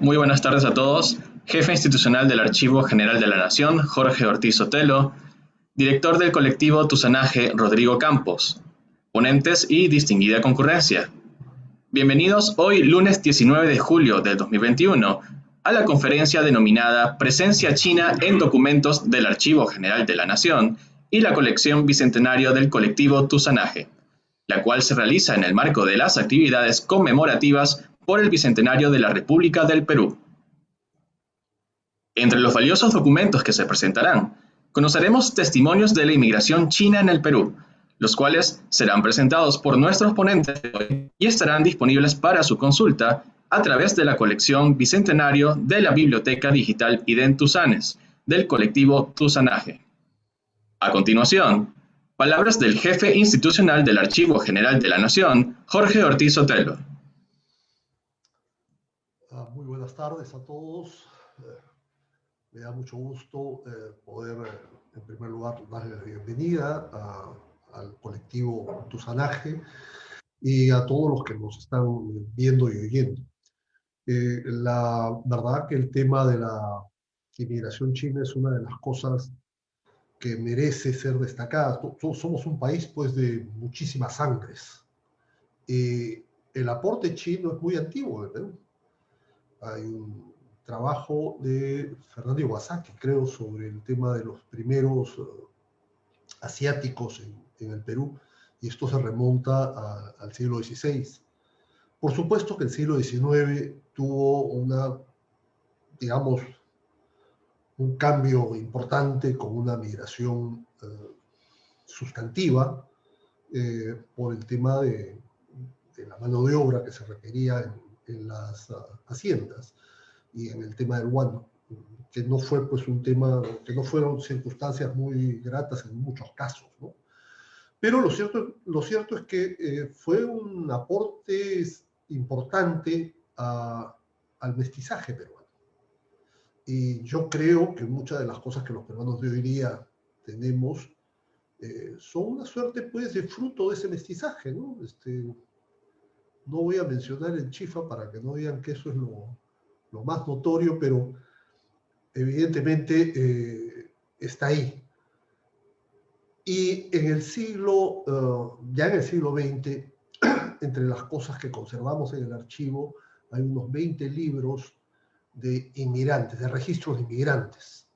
Muy buenas tardes a todos. Jefe institucional del Archivo General de la Nación, Jorge Ortiz Sotelo. Director del colectivo Tusanaje, Rodrigo Campos. Ponentes y distinguida concurrencia. Bienvenidos hoy, lunes 19 de julio de 2021, a la conferencia denominada Presencia China en documentos del Archivo General de la Nación y la colección bicentenario del colectivo Tusanaje, la cual se realiza en el marco de las actividades conmemorativas por el Bicentenario de la República del Perú. Entre los valiosos documentos que se presentarán, conoceremos testimonios de la inmigración china en el Perú, los cuales serán presentados por nuestros ponentes y estarán disponibles para su consulta a través de la colección Bicentenario de la Biblioteca Digital Identusanes, del colectivo Tusanaje. A continuación, palabras del jefe institucional del Archivo General de la Nación, Jorge Ortiz Sotelo. Muy buenas tardes a todos. Me da mucho gusto poder, en primer lugar, darle la bienvenida al colectivo Tusanaje y a todos los que nos están viendo y oyendo. La verdad que el tema de la inmigración china es una de las cosas que merece ser destacada. Somos un país, pues, de muchísimas sangres. El aporte chino es muy antiguo en Perú. Hay un trabajo de Fernando Iwasaki, creo, sobre el tema de los primeros asiáticos en el Perú, y esto se remonta al siglo XVI. Por supuesto que el siglo XIX tuvo digamos, un cambio importante con una migración sustantiva por el tema de la mano de obra que se requería en las haciendas y en el tema del guano, que no fue pues un tema, que no fueron circunstancias muy gratas en muchos casos, ¿no? Pero lo cierto es que fue un aporte importante al mestizaje peruano. Y yo creo que muchas de las cosas que los peruanos de hoy día tenemos son una suerte pues de fruto de ese mestizaje, ¿no? No voy a mencionar el Chifa para que no digan que eso es lo más notorio, pero evidentemente está ahí. Y ya en el siglo XX, entre las cosas que conservamos en el archivo, hay unos 20 libros de inmigrantes, de registros de inmigrantes,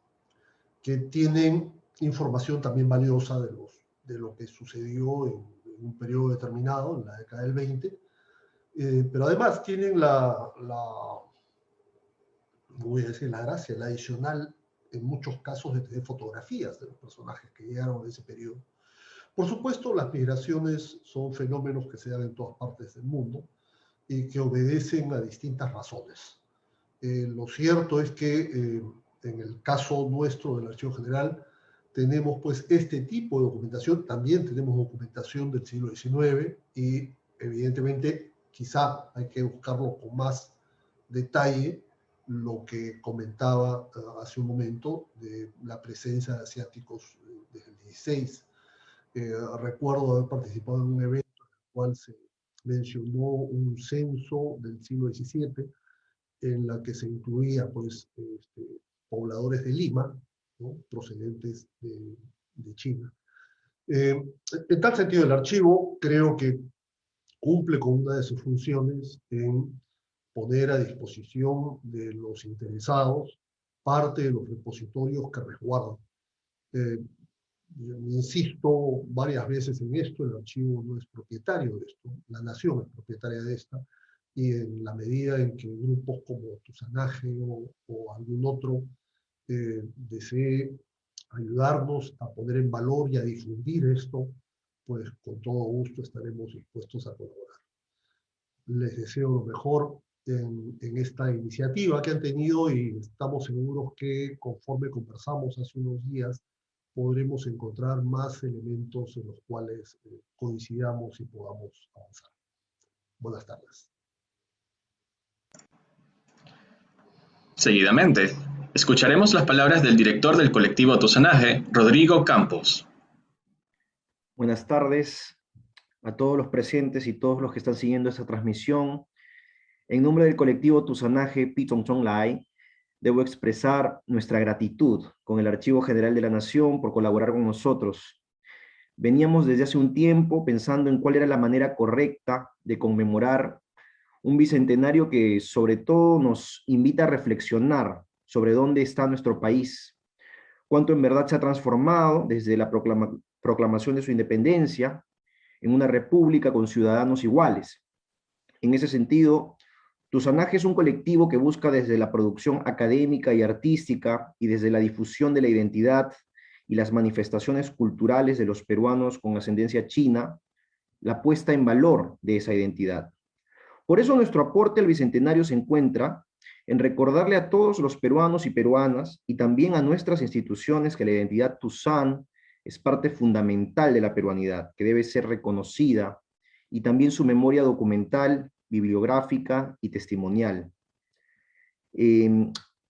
que tienen información también valiosa de lo que sucedió en un periodo determinado, en la década del 20, pero además tienen voy a decir la gracia, la adicional, en muchos casos, de tener fotografías de los personajes que llegaron en ese periodo. Por supuesto, las migraciones son fenómenos que se dan en todas partes del mundo y que obedecen a distintas razones. Lo cierto es que en el caso nuestro del Archivo General tenemos pues este tipo de documentación, también tenemos documentación del siglo XIX y evidentemente quizá hay que buscarlo con más detalle, lo que comentaba hace un momento de la presencia de asiáticos desde el 16. Recuerdo haber participado en un evento en el cual se mencionó un censo del siglo XVII en la que se incluía pues, pobladores de Lima, ¿no? Procedentes de China. En tal sentido, el archivo creo que cumple con una de sus funciones en poner a disposición de los interesados parte de los repositorios que resguardan. Insisto varias veces en esto, el archivo no es propietario de esto, la nación es propietaria de esta, y en la medida en que grupos como Tusanaje o algún otro desee ayudarnos a poner en valor y a difundir esto, pues con todo gusto estaremos dispuestos a colaborar. Les deseo lo mejor en esta iniciativa que han tenido y estamos seguros que conforme conversamos hace unos días podremos encontrar más elementos en los cuales coincidamos y podamos avanzar. Buenas tardes. Seguidamente, escucharemos las palabras del director del colectivo Tusanaje, Rodrigo Campos. Buenas tardes a todos los presentes y todos los que están siguiendo esta transmisión. En nombre del colectivo Tusanaje Pitong Lai, debo expresar nuestra gratitud con el Archivo General de la Nación por colaborar con nosotros. Veníamos desde hace un tiempo pensando en cuál era la manera correcta de conmemorar un bicentenario que sobre todo nos invita a reflexionar sobre dónde está nuestro país, cuánto en verdad se ha transformado desde la proclamación de su independencia en una república con ciudadanos iguales. En ese sentido, Tusanaje es un colectivo que busca desde la producción académica y artística y desde la difusión de la identidad y las manifestaciones culturales de los peruanos con ascendencia china, la puesta en valor de esa identidad. Por eso nuestro aporte al Bicentenario se encuentra en recordarle a todos los peruanos y peruanas y también a nuestras instituciones que la identidad Tusan es parte fundamental de la peruanidad, que debe ser reconocida, y también su memoria documental, bibliográfica y testimonial.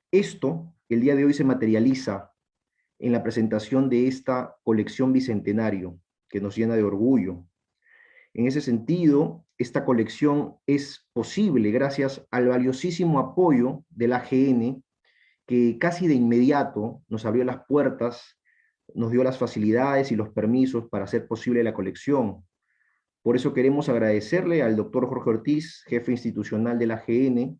Esto, el día de hoy, se materializa en la presentación de esta colección Bicentenario, que nos llena de orgullo. En ese sentido, esta colección es posible gracias al valiosísimo apoyo del AGN, que casi de inmediato nos abrió las puertas, nos dio las facilidades y los permisos para hacer posible la colección. Por eso queremos agradecerle al doctor Jorge Ortiz, jefe institucional del AGN,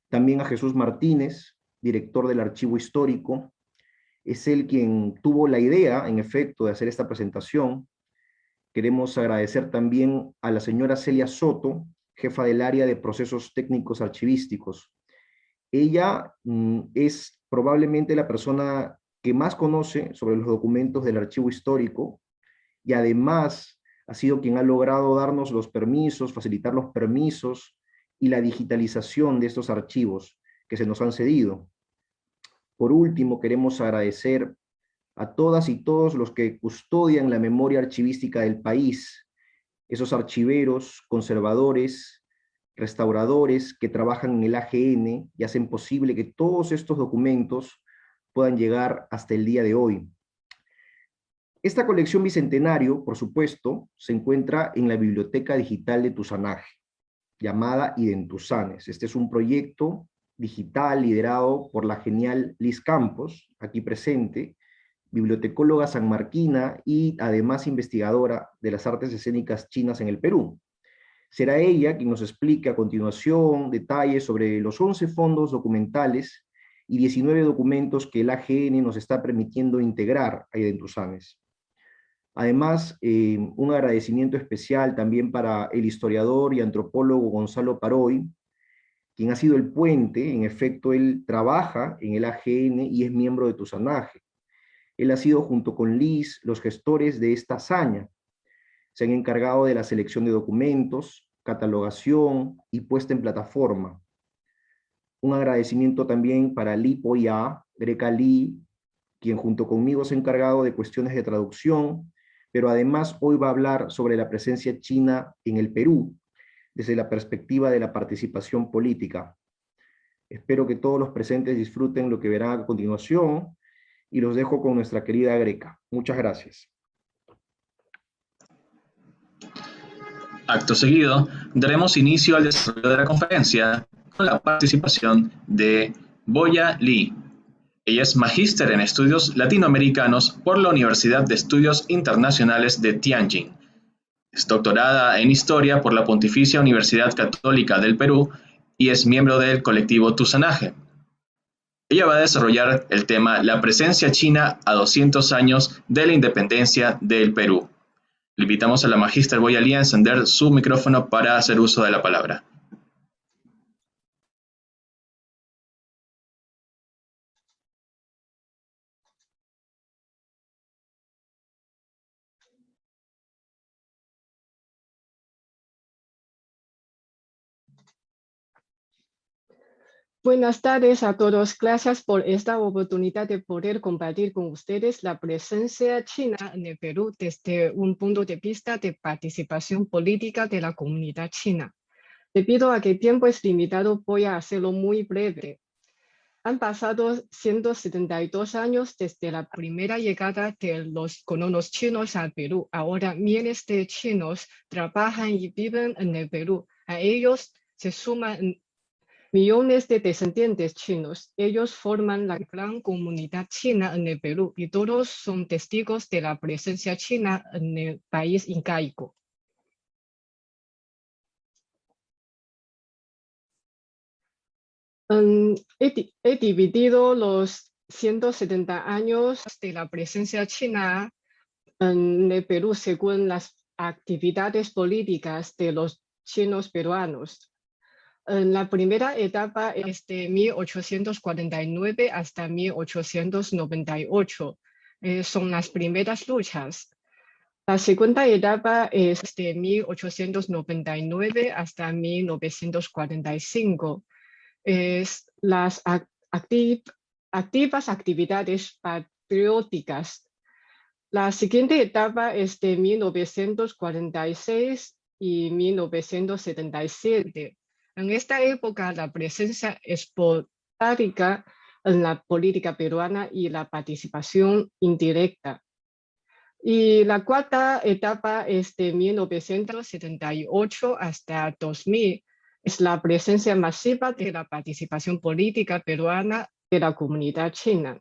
también a Jesús Martínez, director del Archivo Histórico. Es él quien tuvo la idea, en efecto, de hacer esta presentación. Queremos agradecer también a la señora Celia Soto, jefa del área de procesos técnicos archivísticos. Ella es probablemente la persona que más conoce sobre los documentos del archivo histórico y además ha sido quien ha logrado darnos los permisos, facilitar los permisos y la digitalización de estos archivos que se nos han cedido. Por último, queremos agradecer a todas y todos los que custodian la memoria archivística del país, esos archiveros, conservadores, restauradores que trabajan en el AGN y hacen posible que todos estos documentos puedan llegar hasta el día de hoy. Esta colección Bicentenario, por supuesto, se encuentra en la Biblioteca Digital de Tusanaje, llamada Identusanes. Este es un proyecto digital liderado por la genial Liz Campos, aquí presente, bibliotecóloga sanmarquina y además investigadora de las artes escénicas chinas en el Perú. Será ella quien nos explique a continuación detalles sobre los 11 fondos documentales y 19 documentos que el AGN nos está permitiendo integrar a Identusanes. Además, un agradecimiento especial también para el historiador y antropólogo Gonzalo Paroy, quien ha sido el puente. En efecto, él trabaja en el AGN y es miembro de Tusanaje. Él ha sido, junto con Liz, los gestores de esta hazaña. Se han encargado de la selección de documentos, catalogación y puesta en plataforma. Un agradecimiento también para Li Poya, Greca Li, quien junto conmigo se ha encargado de cuestiones de traducción, pero además hoy va a hablar sobre la presencia china en el Perú, desde la perspectiva de la participación política. Espero que todos los presentes disfruten lo que verán a continuación y los dejo con nuestra querida Greca. Muchas gracias. Acto seguido, daremos inicio al desarrollo de la conferencia con la participación de Boya Li. Ella es magíster en estudios latinoamericanos por la Universidad de Estudios Internacionales de Tianjin. Es doctorada en Historia por la Pontificia Universidad Católica del Perú y es miembro del colectivo Tusanaje. Ella va a desarrollar el tema La presencia china a 200 años de la independencia del Perú. Le invitamos a la magíster Boya Li a encender su micrófono para hacer uso de la palabra. Buenas tardes a todos. Gracias por esta oportunidad de poder compartir con ustedes la presencia china en el Perú desde un punto de vista de participación política de la comunidad china. Debido a que el tiempo es limitado, voy a hacerlo muy breve. Han pasado 172 años desde la primera llegada de los colonos chinos al Perú. Ahora miles de chinos trabajan y viven en el Perú. A ellos se suman millones de descendientes chinos. Ellos forman la gran comunidad china en el Perú y todos son testigos de la presencia china en el país incaico. He dividido los 170 años de la presencia china en el Perú según las actividades políticas de los chinos peruanos. En la primera etapa es de 1849 hasta 1898. Son las primeras luchas. La segunda etapa es de 1899 hasta 1945. Es las activas actividades patrióticas. La siguiente etapa es de 1946 y 1977. En esta época, la presencia esporádica en la política peruana y la participación indirecta. Y la cuarta etapa es de 1978 hasta 2000. Es la presencia masiva de la participación política peruana de la comunidad china.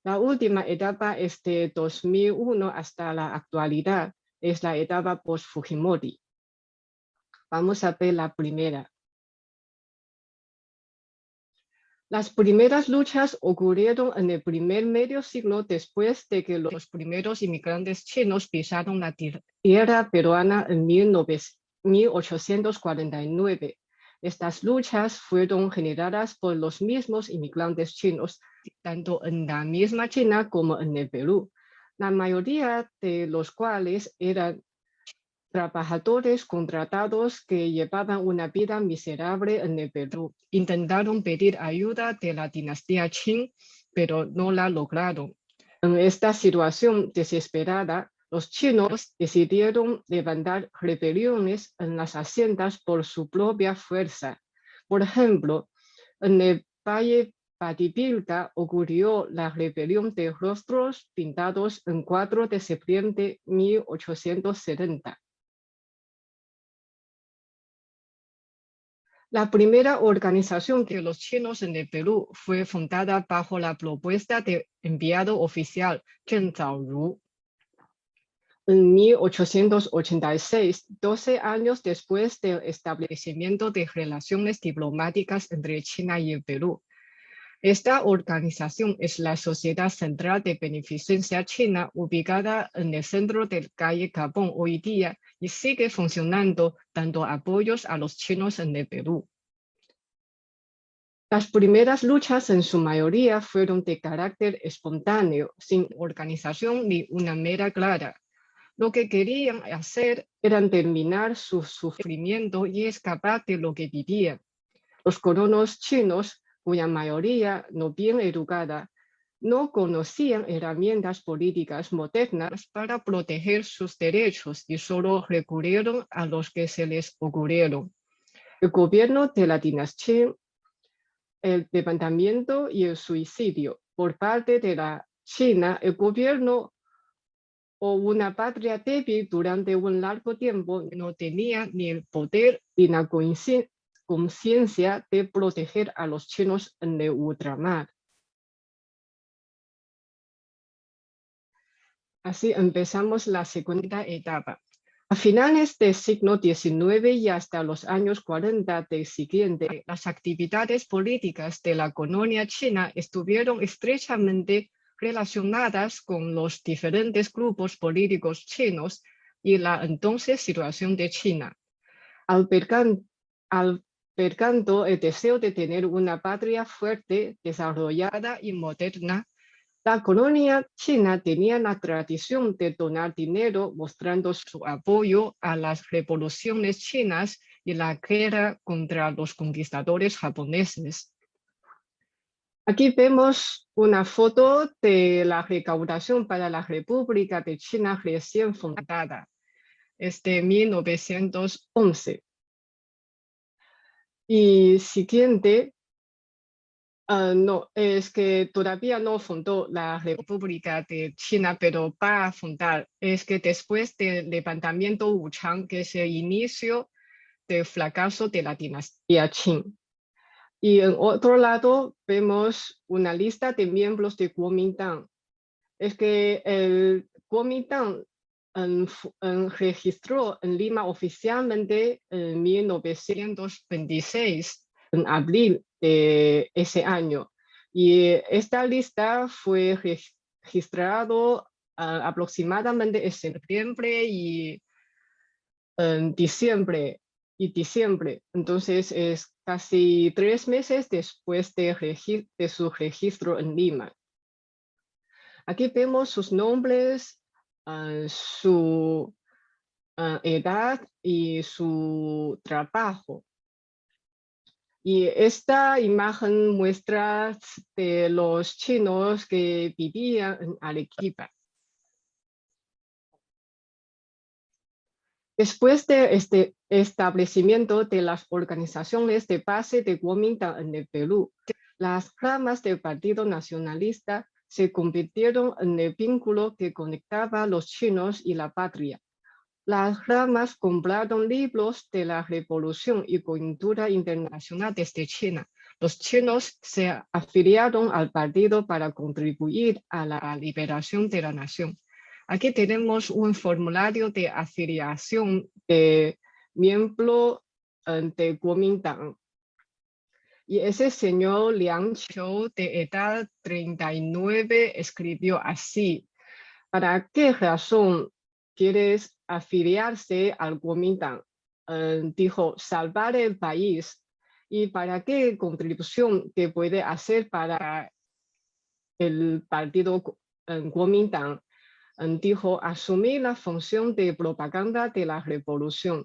La última etapa es de 2001 hasta la actualidad. Es la etapa post-Fujimori. Vamos a ver la primera. Las primeras luchas ocurrieron en el primer medio siglo después de que los primeros inmigrantes chinos pisaron la tierra peruana en 1849. Estas luchas fueron generadas por los mismos inmigrantes chinos, tanto en la misma China como en el Perú, la mayoría de los cuales eran trabajadores contratados que llevaban una vida miserable en el Perú. Intentaron pedir ayuda de la dinastía Qing, pero no la lograron. En esta situación desesperada, los chinos decidieron levantar rebeliones en las haciendas por su propia fuerza. Por ejemplo, en el Valle Patipilca ocurrió la rebelión de rostros pintados el 4 de septiembre de 1870. La primera organización de los chinos en el Perú fue fundada bajo la propuesta del enviado oficial Zheng Zaoru. En 1886, 12 años después del establecimiento de relaciones diplomáticas entre China y el Perú. Esta organización es la Sociedad Central de Beneficencia China, ubicada en el centro del calle Gabón hoy día y sigue funcionando dando apoyos a los chinos en el Perú. Las primeras luchas en su mayoría fueron de carácter espontáneo, sin organización ni una meta clara. Lo que querían hacer era terminar su sufrimiento y escapar de lo que vivían. Los colonos chinos, cuya mayoría no bien educada, no conocían herramientas políticas modernas para proteger sus derechos y solo recurrieron a los que se les ocurrieron. El gobierno de la dinastía, el levantamiento y el suicidio. Por parte de la China, el gobierno o una patria débil durante un largo tiempo no tenía ni el poder ni la conciencia de proteger a los chinos en el ultramar. Así empezamos la segunda etapa. A finales del siglo XIX y hasta los años 40 del siguiente, las actividades políticas de la colonia china estuvieron estrechamente relacionadas con los diferentes grupos políticos chinos y la entonces situación de China. Albergando el deseo de tener una patria fuerte, desarrollada y moderna, la colonia china tenía la tradición de donar dinero mostrando su apoyo a las revoluciones chinas y la guerra contra los conquistadores japoneses. Aquí vemos una foto de la recaudación para la República de China recién fundada, es de 1911. Y siguiente, no, es que todavía no fundó la República de China, pero va a fundar. Es que después del levantamiento Wuchang, que se inició del fracaso de la dinastía Qing. Y en otro lado vemos una lista de miembros de Kuomintang. Es que el Kuomintang registró en Lima oficialmente en 1926, en abril de ese año. Y esta lista fue registrado aproximadamente en septiembre y en diciembre. Entonces es casi 3 meses después de su registro en Lima. Aquí vemos sus nombres, su edad y su trabajo. Y esta imagen muestra de los chinos que vivían en Arequipa. Después de este establecimiento de las organizaciones de base de Kuomintang en el Perú, las ramas del Partido Nacionalista se convirtieron en el vínculo que conectaba a los chinos y la patria. Las ramas compraron libros de la Revolución y Coyuntura Internacional desde China. Los chinos se afiliaron al partido para contribuir a la liberación de la nación. Aquí tenemos un formulario de afiliación de miembro de Kuomintang. Y ese señor Liang Qiu, de edad 39, escribió así: ¿para qué razón quieres afiliarse al Kuomintang? Dijo: salvar el país. ¿Y para qué contribución que puede hacer para el partido Kuomintang? Dijo: asumir la función de propaganda de la revolución.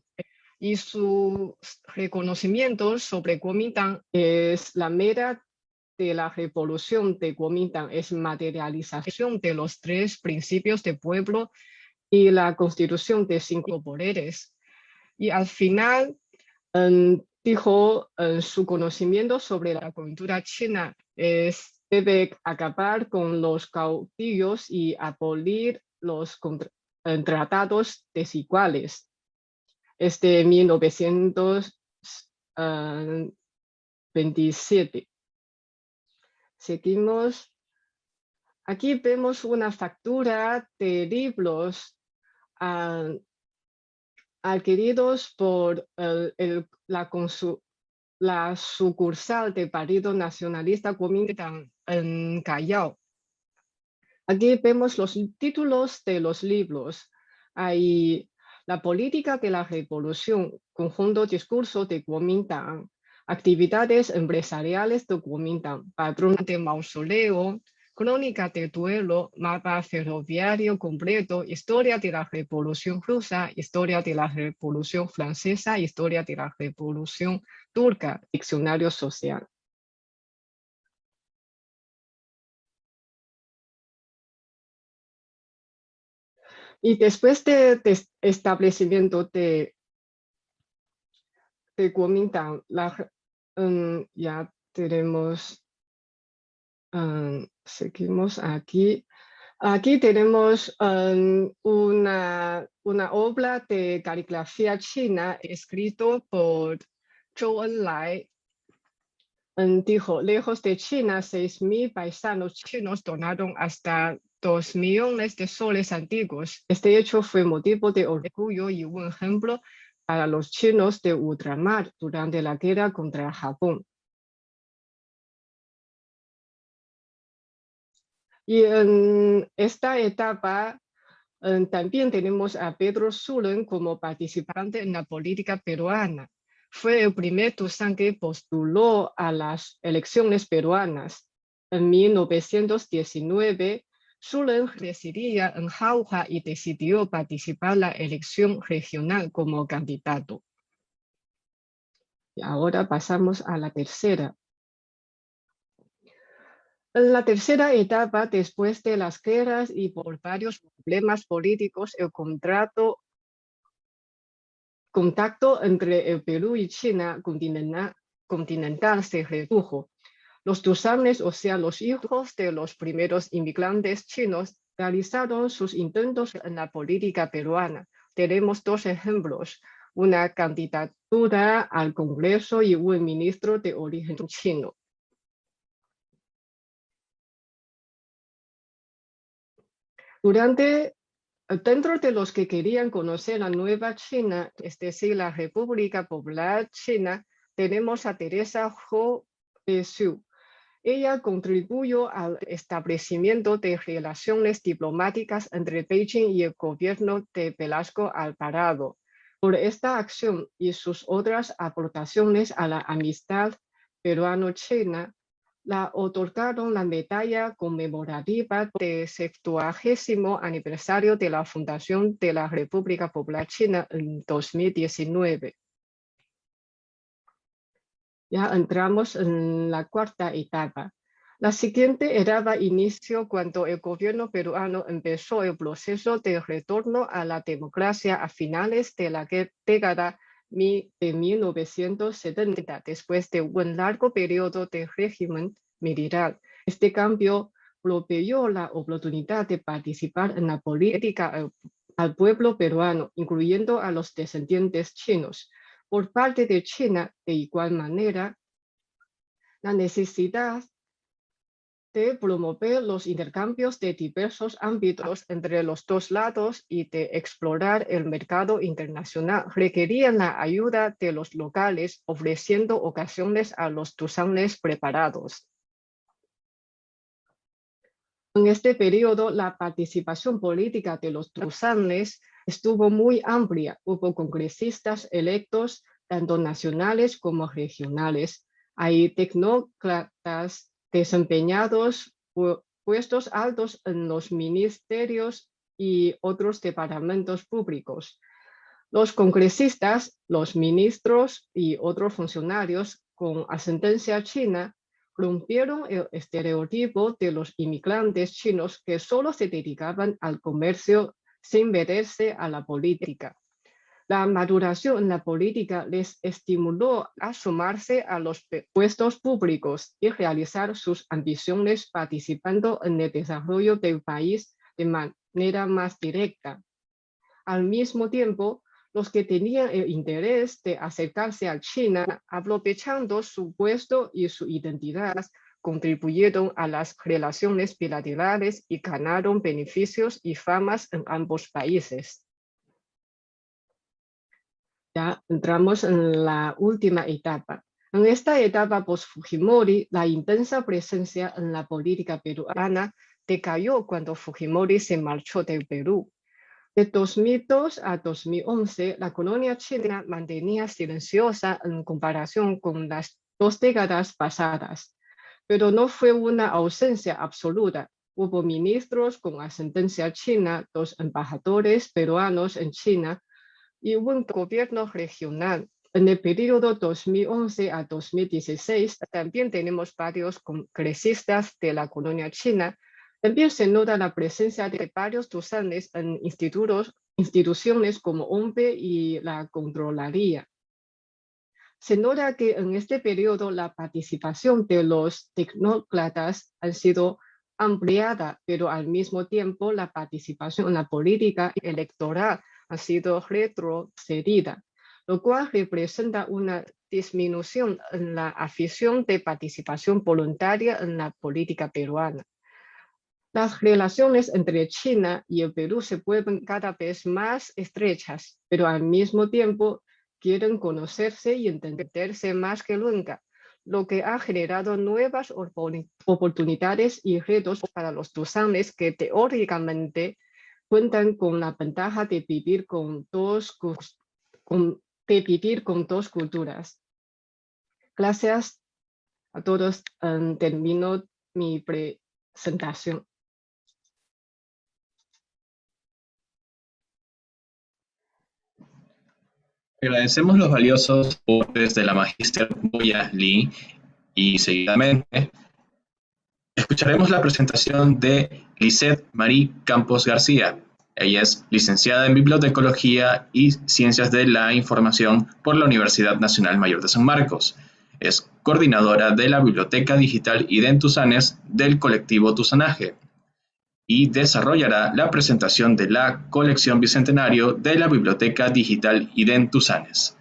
Y su reconocimiento sobre Kuomintang es la meta de la revolución de Kuomintang, es materialización de los 3 principios de pueblo y la constitución de 5 poderes. Y al final dijo su conocimiento sobre la cultura china debe acabar con los caudillos y abolir los tratados desiguales. Es de 1927. Seguimos. Aquí vemos una factura de libros adquiridos por la sucursal del Partido Nacionalista Kuomintang en Callao. Aquí vemos los títulos de los libros. Hay la política de la revolución, conjunto discurso de Kuomintang, actividades empresariales de Kuomintang, patrón de mausoleo, crónica de duelo, mapa ferroviario completo, historia de la revolución rusa, historia de la revolución francesa, historia de la revolución turca, diccionario social. Y después de establecimiento de Kuomintang, ya tenemos, seguimos aquí. Aquí tenemos una obra de caligrafía china escrito por Zhou Enlai. Dijo: lejos de China, 6.000 paisanos chinos donaron hasta 2 millones de soles antiguos. Este hecho fue motivo de orgullo y un ejemplo para los chinos de ultramar durante la guerra contra Japón. Y en esta etapa también tenemos a Pedro Sulen como participante en la política peruana. Fue el primer Tuzán que postuló a las elecciones peruanas. En 1919, Sulen residía en Jauja y decidió participar en la elección regional como candidato. Y ahora pasamos a la tercera. En la tercera etapa, después de las guerras y por varios problemas políticos, el contacto entre el Perú y China continental se redujo. Los tuzanes, o sea, los hijos de los primeros inmigrantes chinos, realizaron sus intentos en la política peruana. Tenemos 2 ejemplos: una ayuda al Congreso y un ministro de origen chino. Dentro de los que querían conocer la nueva China, es decir, la República Popular China, tenemos a Teresa Ho Siu. Ella contribuyó al establecimiento de relaciones diplomáticas entre Beijing y el gobierno de Velasco Alvarado. Por esta acción y sus otras aportaciones a la amistad peruano-china, la otorgaron la medalla conmemorativa del 70º aniversario de la fundación de la República Popular China en 2019. Ya entramos en la cuarta etapa. La siguiente etapa inició cuando el gobierno peruano empezó el proceso de retorno a la democracia a finales de la década de 1970, después de un largo periodo de régimen militar. Este cambio proveyó la oportunidad de participar en la política al pueblo peruano, incluyendo a los descendientes chinos. Por parte de China, de igual manera, la necesidad de promover los intercambios de diversos ámbitos entre los dos lados y de explorar el mercado internacional requerían la ayuda de los locales, ofreciendo ocasiones a los tusanes preparados. En este periodo, la participación política de los tusanes estuvo muy amplia. Hubo congresistas electos, tanto nacionales como regionales. Hay tecnócratas desempeñados puestos altos en los ministerios y otros departamentos públicos. Los congresistas, los ministros y otros funcionarios con ascendencia china rompieron el estereotipo de los inmigrantes chinos que solo se dedicaban al comercio sin meterse a la política. La maduración en la política les estimuló a sumarse a los puestos públicos y realizar sus ambiciones participando en el desarrollo del país de manera más directa. Al mismo tiempo, los que tenían el interés de acercarse a China, aprovechando su puesto y su identidad, contribuyeron a las relaciones bilaterales y ganaron beneficios y famas en ambos países. Ya entramos en la última etapa. En esta etapa post-Fujimori, la intensa presencia en la política peruana decayó cuando Fujimori se marchó del Perú. De 2002 a 2011, la colonia china mantenía silenciosa en comparación con las 2 décadas pasadas, pero no fue una ausencia absoluta. Hubo ministros con ascendencia china, 2 embajadores peruanos en China y un gobierno regional. En el periodo 2011 a 2016, también tenemos varios congresistas de la colonia china. También se nota la presencia de varios tusanes en instituciones como OMPE y la Contraloría. Se nota que en este periodo la participación de los tecnócratas ha sido ampliada, pero al mismo tiempo la participación en la política electoral ha sido retrocedida, lo cual representa una disminución en la afición de participación voluntaria en la política peruana. Las relaciones entre China y el Perú se vuelven cada vez más estrechas, pero al mismo tiempo quieren conocerse y entenderse más que nunca, lo que ha generado nuevas oportunidades y retos para los tusanes que teóricamente cuentan con la ventaja de vivir con dos culturas. Gracias a todos. Termino mi presentación. Agradecemos los valiosos aportes de la magíster Boya Lee y seguidamente escucharemos la presentación de Lisette Marie Campos García. Ella es licenciada en Bibliotecología y Ciencias de la Información por la Universidad Nacional Mayor de San Marcos. Es coordinadora de la Biblioteca Digital IDEN Tusanes del colectivo Tusanaje y desarrollará la presentación de la colección Bicentenario de la Biblioteca Digital IDEN Tusanes.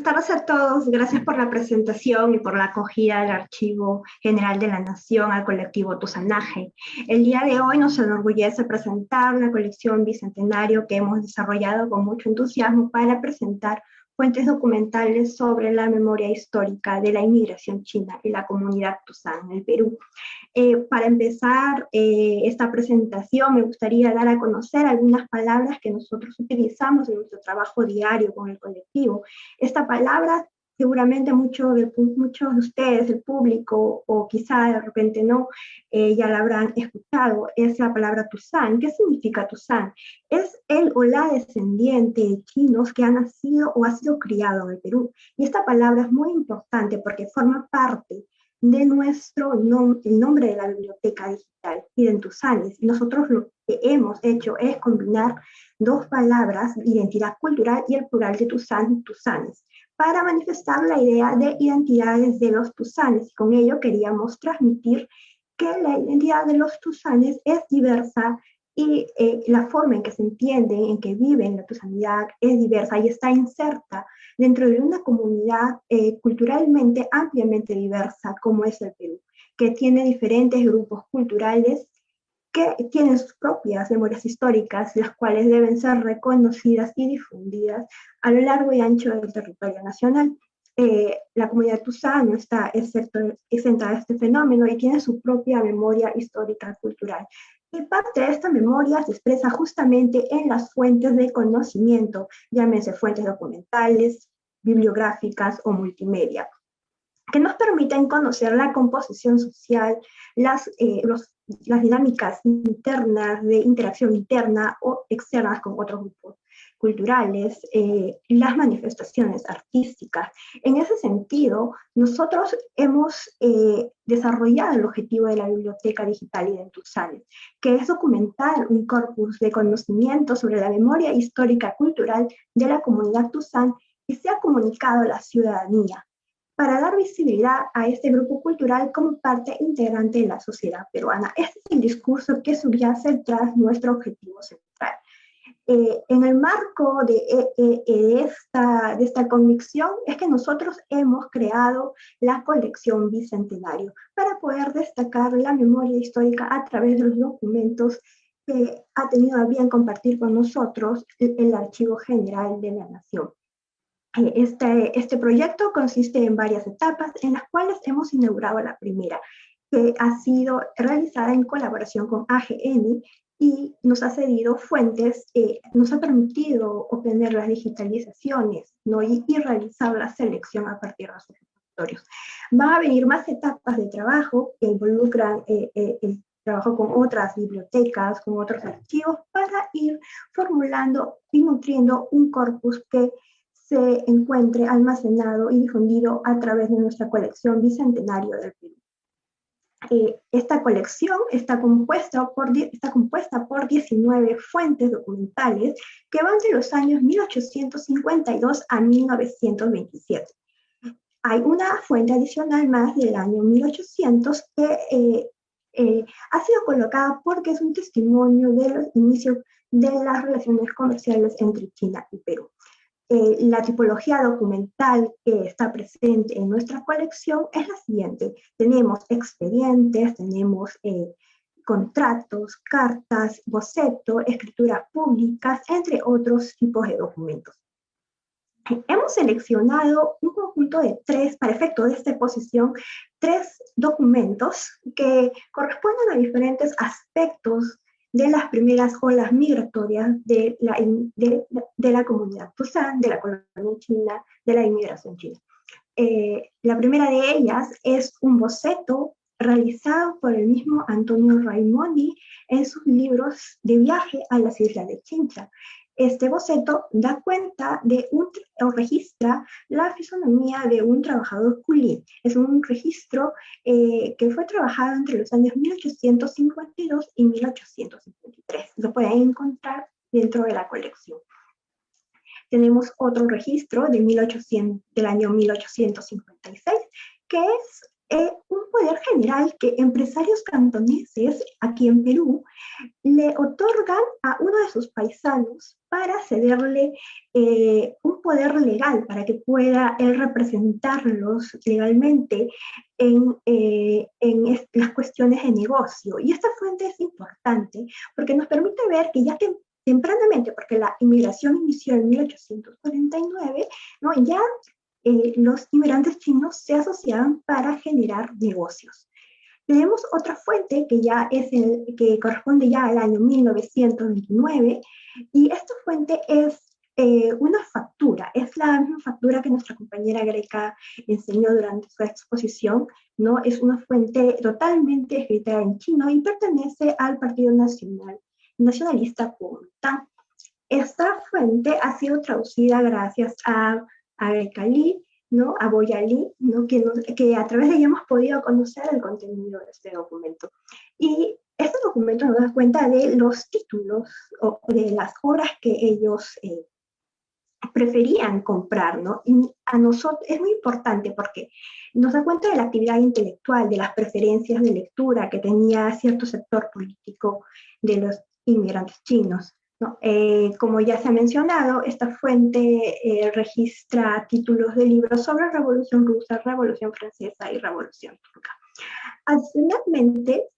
Buenas tardes a todos. Gracias por la presentación y por la acogida del Archivo General de la Nación al colectivo Tusanaje. El día de hoy nos enorgullece presentar la colección Bicentenario que hemos desarrollado con mucho entusiasmo para presentar fuentes documentales sobre la memoria histórica de la inmigración china y la comunidad Tusán en el Perú. Para empezar esta presentación, me gustaría dar a conocer algunas palabras que nosotros utilizamos en nuestro trabajo diario con el colectivo. Esta palabra, seguramente muchos de ustedes, el público, o quizá de repente no, ya la habrán escuchado, es la palabra Tusán. ¿Qué significa Tusán? Es el o la descendiente de chinos que ha nacido o ha sido criado en el Perú. Y esta palabra es muy importante porque forma parte de el nombre de la biblioteca digital, Identusanes. Y nosotros lo que hemos hecho es combinar dos palabras, identidad cultural y el plural de Tusán, Tusanes, para manifestar la idea de identidades de los Tusanes. Y con ello queríamos transmitir que la identidad de los Tusanes es diversa y la forma en que se entiende, en que viven la tusanidad es diversa y está inserta dentro de una comunidad culturalmente ampliamente diversa como es el Perú, que tiene diferentes grupos culturales que tienen sus propias memorias históricas, las cuales deben ser reconocidas y difundidas a lo largo y ancho del territorio nacional. La comunidad Tusán no está exenta de este fenómeno y tiene su propia memoria histórica cultural. Y parte de esta memoria se expresa justamente en las fuentes de conocimiento, llámense fuentes documentales, bibliográficas o multimedia, que nos permiten conocer la composición social, las dinámicas internas de interacción interna o externas con otros grupos culturales, las manifestaciones artísticas. En ese sentido, nosotros hemos desarrollado el objetivo de la Biblioteca Digital Identusanes, que es documentar un corpus de conocimiento sobre la memoria histórica cultural de la comunidad Tusán y se ha comunicado a la ciudadanía para dar visibilidad a este grupo cultural como parte integrante de la sociedad peruana. Este es el discurso que subyace tras nuestro objetivo central. En el marco de esta convicción es que nosotros hemos creado la colección Bicentenario para poder destacar la memoria histórica a través de los documentos que ha tenido a bien compartir con nosotros el Archivo General de la Nación. Este proyecto consiste en varias etapas en las cuales hemos inaugurado la primera, que ha sido realizada en colaboración con AGN y nos ha cedido fuentes, nos ha permitido obtener las digitalizaciones, ¿no? y realizar la selección a partir de sus repositorios. Van a venir más etapas de trabajo que involucran el trabajo con otras bibliotecas, con otros archivos, para ir formulando y nutriendo un corpus que se encuentre almacenado y difundido a través de nuestra colección Bicentenario del Perú. Esta colección está compuesta por 19 fuentes documentales que van de los años 1852 a 1927. Hay una fuente adicional más del año 1800 que ha sido colocada porque es un testimonio de los inicios de las relaciones comerciales entre China y Perú. La tipología documental que está presente en nuestra colección es la siguiente. Tenemos expedientes, tenemos contratos, cartas, bocetos, escrituras públicas, entre otros tipos de documentos. Hemos seleccionado un conjunto de para efecto de esta exposición, 3 documentos que corresponden a diferentes aspectos de las primeras olas migratorias de la comunidad Tusán, de la colonia china, de la inmigración china. La primera de ellas es un boceto realizado por el mismo Antonio Raimondi en sus libros de viaje a las islas de Chincha. Este boceto da cuenta de o registra la fisonomía de un trabajador culín. Es un registro que fue trabajado entre los años 1852 y 1853. Lo pueden encontrar dentro de la colección. Tenemos otro registro del año 1856, que es un poder general que empresarios cantoneses aquí en Perú le otorgan a uno de sus paisanos para cederle un poder legal para que pueda él representarlos legalmente en las cuestiones de negocio. Y esta fuente es importante porque nos permite ver que ya tempranamente, porque la inmigración inició en 1849, ¿no? Ya los inmigrantes chinos se asociaban para generar negocios. Tenemos otra fuente que ya que corresponde ya al año 1929, y esta fuente es una factura, es la misma factura que nuestra compañera Greca enseñó durante su exposición, ¿no? Es una fuente totalmente escrita en chino y pertenece al Partido Nacionalista Kuomintang. Esta fuente ha sido traducida gracias a Greca Li, ¿no? A Boya Li, ¿no? Que a través de ella hemos podido conocer el contenido de este documento. Y este documento nos da cuenta de los títulos o de las obras que ellos preferían comprar, ¿no? Y a nosotros es muy importante porque nos da cuenta de la actividad intelectual, de las preferencias de lectura que tenía cierto sector político de los inmigrantes chinos, ¿no? Como ya se ha mencionado, esta fuente registra títulos de libros sobre Revolución Rusa, Revolución Francesa y Revolución Turca. Adicionalmente,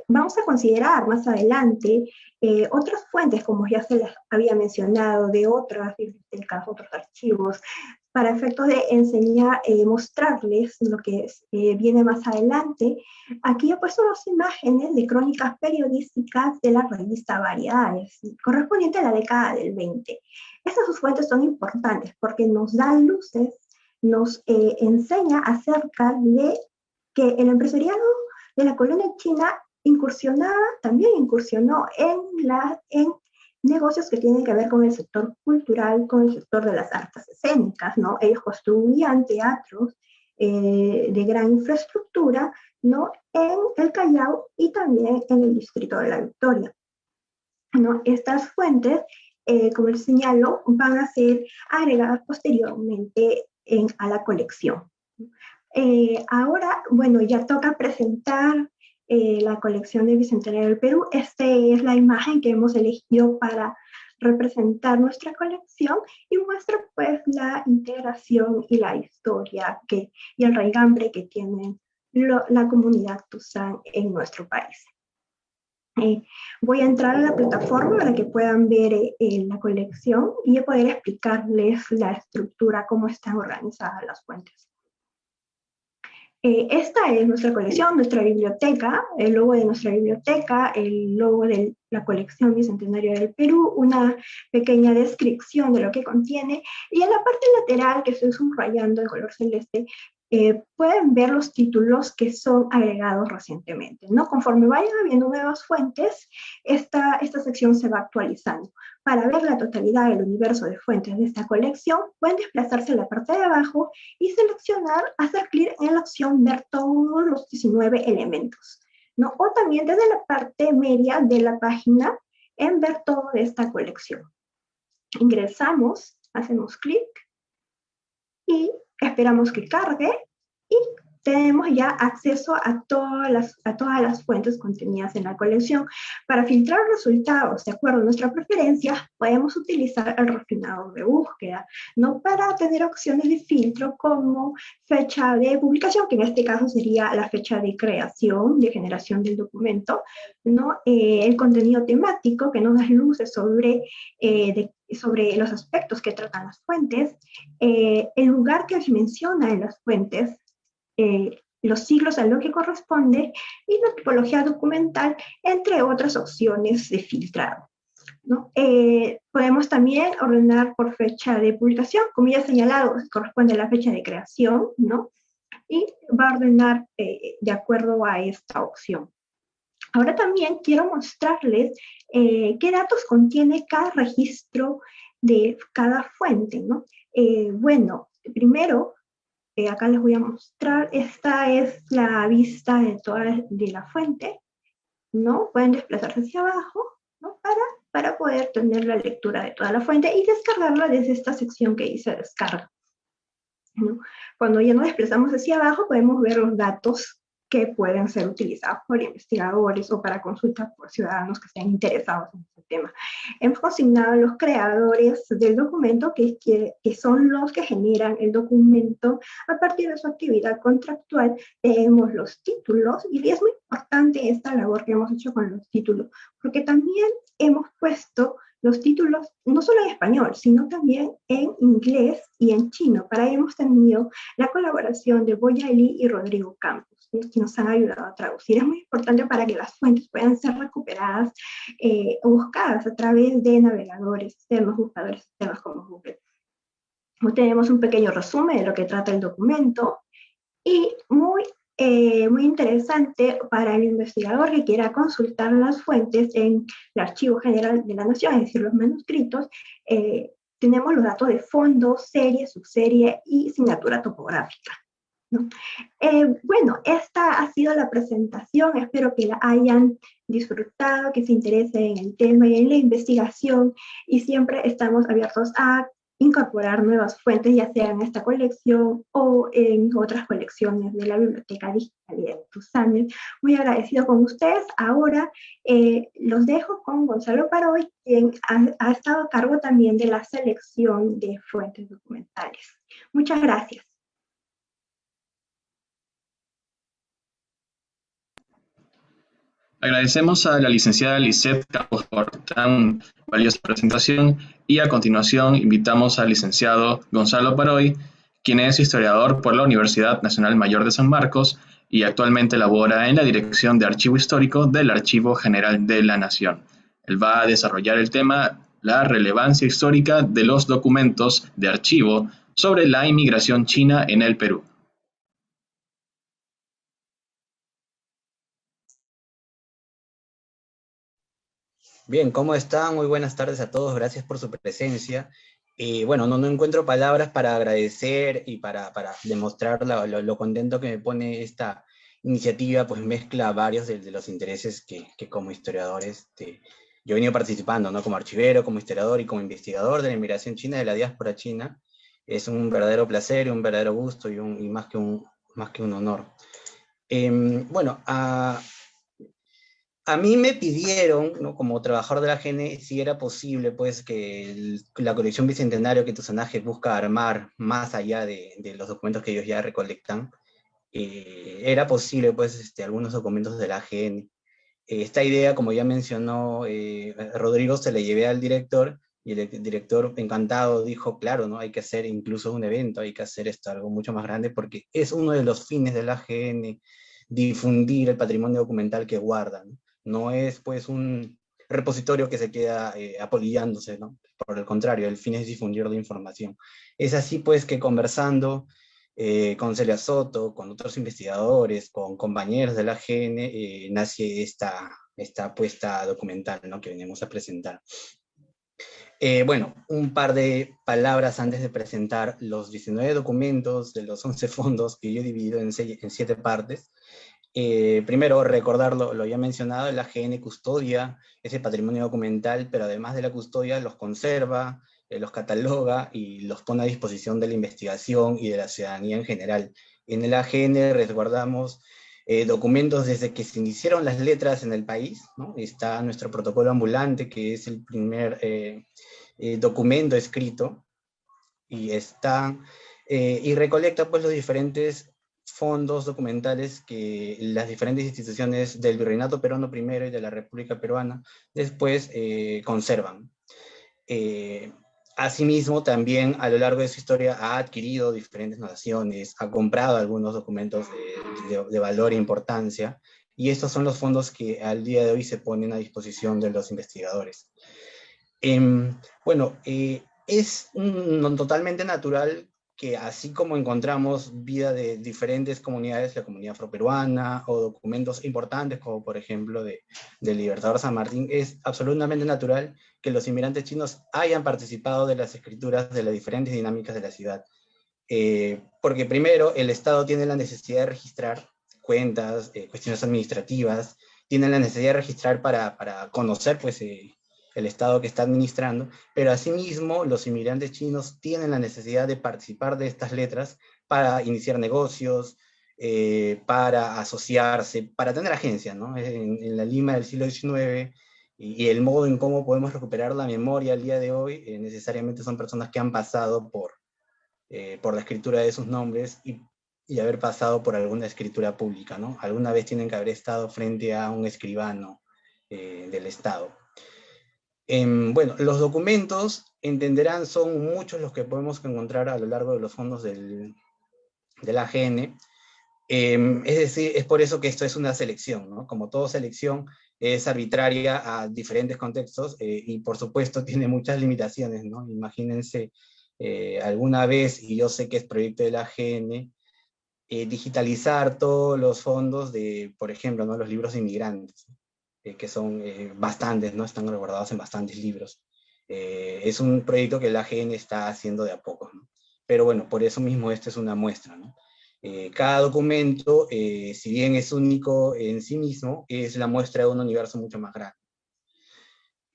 vamos a considerar más adelante otras fuentes, como ya se les había mencionado, de otras bibliotecas, otros archivos, para efectos de enseñar, mostrarles lo que viene más adelante. Aquí he puesto dos imágenes de crónicas periodísticas de la revista Variedades, correspondiente a la década del 20. Estas dos fuentes son importantes porque nos dan luces, nos enseña acerca de que el empresariado de la colonia china también incursionó en negocios que tienen que ver con el sector cultural, con el sector de las artes escénicas, ¿no? Ellos construían teatros de gran infraestructura, ¿no? En el Callao y también en el distrito de La Victoria, ¿no? Estas fuentes, como les señalo, van a ser agregadas posteriormente a la colección. Ahora, bueno, ya toca presentar la colección de Bicentenario del Perú. Esta es la imagen que hemos elegido para representar nuestra colección y muestra pues la integración y la historia y el raigambre que tiene la comunidad Tuzán en nuestro país. Voy a entrar a la plataforma para que puedan ver la colección y poder explicarles la estructura, cómo están organizadas las fuentes. Esta es nuestra colección, nuestra biblioteca, el logo de nuestra biblioteca, el logo de la colección Bicentenario del Perú, una pequeña descripción de lo que contiene, y en la parte lateral, que estoy subrayando en color celeste, pueden ver los títulos que son agregados recientemente, ¿no? Conforme vayan habiendo nuevas fuentes, esta sección se va actualizando. Para ver la totalidad del universo de fuentes de esta colección, pueden desplazarse a la parte de abajo y seleccionar, hacer clic en la opción ver todos los 19 elementos, ¿no? O también desde la parte media de la página en ver todo de esta colección. Ingresamos, hacemos clic y esperamos que cargue y tenemos ya acceso a todas las fuentes contenidas en la colección. Para filtrar resultados de acuerdo a nuestra preferencia, podemos utilizar el refinador de búsqueda, ¿no? Para tener opciones de filtro como fecha de publicación, que en este caso sería la fecha de creación, de generación del documento, ¿no? El contenido temático, que nos da luces sobre los aspectos que tratan las fuentes, el lugar que se menciona en las fuentes, los siglos a lo que corresponde y la tipología documental, entre otras opciones de filtrado, ¿no? Podemos también ordenar por fecha de publicación, como ya he señalado, corresponde a la fecha de creación, ¿no? Y va a ordenar de acuerdo a esta opción. Ahora también quiero mostrarles qué datos contiene cada registro de cada fuente, ¿no? Bueno, primero, acá les voy a mostrar, esta es la vista de la fuente, ¿no? Pueden desplazarse hacia abajo, ¿no? Para poder tener la lectura de toda la fuente y descargarla desde esta sección que dice descarga, ¿no? Cuando ya nos desplazamos hacia abajo, podemos ver los datos que pueden ser utilizados por investigadores o para consultas por ciudadanos que estén interesados en este tema. Hemos consignado a los creadores del documento, que son los que generan el documento a partir de su actividad contractual. Tenemos los títulos, y es muy importante esta labor que hemos hecho con los títulos, porque también hemos puesto los títulos no solo en español, sino también en inglés y en chino. Para ello hemos tenido la colaboración de Boya Li y Rodrigo Campos, que nos han ayudado a traducir. Es muy importante para que las fuentes puedan ser recuperadas o buscadas a través de navegadores externos, buscadores externos como Google. Hoy tenemos un pequeño resumen de lo que trata el documento, y muy interesante para el investigador que quiera consultar las fuentes en el Archivo General de la Nación, es decir, los manuscritos. Tenemos los datos de fondo, serie, subserie y asignatura topográfica, ¿no? Bueno, esta ha sido la presentación. Espero que la hayan disfrutado, que se interesen en el tema y en la investigación, y siempre estamos abiertos a incorporar nuevas fuentes, ya sea en esta colección o en otras colecciones de la Biblioteca Digital y de TUSANES. Muy agradecido con ustedes. Ahora los dejo con Gonzalo Paroy, quien ha estado a cargo también de la selección de fuentes documentales. Muchas gracias. Agradecemos a la licenciada Lisette Campos por tan valiosa presentación, y a continuación invitamos al licenciado Gonzalo Paroy, quien es historiador por la Universidad Nacional Mayor de San Marcos y actualmente labora en la Dirección de Archivo Histórico del Archivo General de la Nación. Él va a desarrollar el tema la relevancia histórica de los documentos de archivo sobre la inmigración china en el Perú. Bien, ¿cómo están? Muy buenas tardes a todos, gracias por su presencia. Bueno, no encuentro palabras para agradecer y para demostrar lo contento que me pone esta iniciativa, pues mezcla varios de los intereses que como historiador yo he venido participando, ¿no? Como archivero, como historiador y como investigador de la inmigración china, de la diáspora china. Es un verdadero placer, un verdadero gusto y más que un honor. Bueno, a mí me pidieron, ¿no? Como trabajador de la GN, si era posible, pues, que la colección Bicentenario que TUSANAGE busca armar, más allá de los documentos que ellos ya recolectan, era posible, pues, algunos documentos de la GN. Esta idea, como ya mencionó Rodrigo, se la llevé al director, y el director, encantado, dijo, claro, ¿no? Hay que hacer incluso un evento, hay que hacer algo mucho más grande, porque es uno de los fines de la GN, difundir el patrimonio documental que guardan. No es, pues, un repositorio que se queda apolillándose, ¿no? Por el contrario, el fin es difundir la información. Es así, pues, que conversando con Celia Soto, con otros investigadores, con compañeros de la GN, nace esta apuesta documental, ¿no? Que venimos a presentar. Bueno, un par de palabras antes de presentar los 19 documentos de los 11 fondos que yo he dividido en 7 partes. Primero, recordar lo ya mencionado, la GN custodia ese patrimonio documental, pero además de la custodia los conserva, los cataloga y los pone a disposición de la investigación y de la ciudadanía en general. En el AGN resguardamos documentos desde que se iniciaron las letras en el país, ¿no? Está nuestro protocolo ambulante, que es el primer documento escrito, y recolecta, pues, los diferentes fondos documentales que las diferentes instituciones del Virreinato Peruano primero y de la República Peruana después conservan. Asimismo, también a lo largo de su historia ha adquirido diferentes naciones, ha comprado algunos documentos de valor e importancia, y estos son los fondos que al día de hoy se ponen a disposición de los investigadores. Bueno, es totalmente natural que, así como encontramos vida de diferentes comunidades, la comunidad afroperuana, o documentos importantes como por ejemplo del Libertador San Martín, es absolutamente natural que los inmigrantes chinos hayan participado de las escrituras de las diferentes dinámicas de la ciudad. Porque primero, el Estado tiene la necesidad de registrar cuentas, cuestiones administrativas, tiene la necesidad de registrar para conocer, pues, el Estado que está administrando, pero asimismo los inmigrantes chinos tienen la necesidad de participar de estas letras para iniciar negocios, para asociarse, para tener agencia, ¿no? En la Lima del siglo XIX, Y el modo en cómo podemos recuperar la memoria al día de hoy, necesariamente son personas que han pasado por la escritura de sus nombres y haber pasado por alguna escritura pública, ¿no? Alguna vez tienen que haber estado frente a un escribano del Estado. Bueno, los documentos, entenderán, son muchos los que podemos encontrar a lo largo de los fondos de la AGN. Es decir, es por eso que esto es una selección, ¿no? Como toda selección es arbitraria a diferentes contextos y por supuesto tiene muchas limitaciones, ¿no? Imagínense alguna vez, y yo sé que es proyecto de la AGN, digitalizar todos los fondos de, por ejemplo, ¿no? Los libros de inmigrantes, que son bastantes, ¿no? Están resguardados en bastantes libros. Es un proyecto que la AGN está haciendo de a poco, ¿no? Pero bueno, por eso mismo esta es una muestra, ¿no? Cada documento, si bien es único en sí mismo, es la muestra de un universo mucho más grande.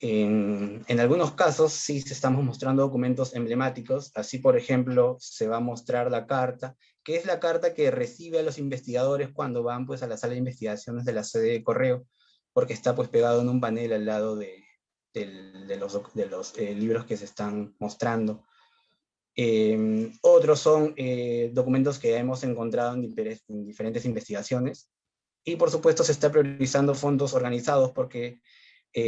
En algunos casos sí se estamos mostrando documentos emblemáticos, así por ejemplo se va a mostrar la carta, que es la carta que recibe a los investigadores cuando van pues a la sala de investigaciones de la sede de correo, porque está pues pegado en un panel al lado de los libros que se están mostrando. Otros son documentos que hemos encontrado en diferentes investigaciones, y por supuesto se está priorizando fondos organizados porque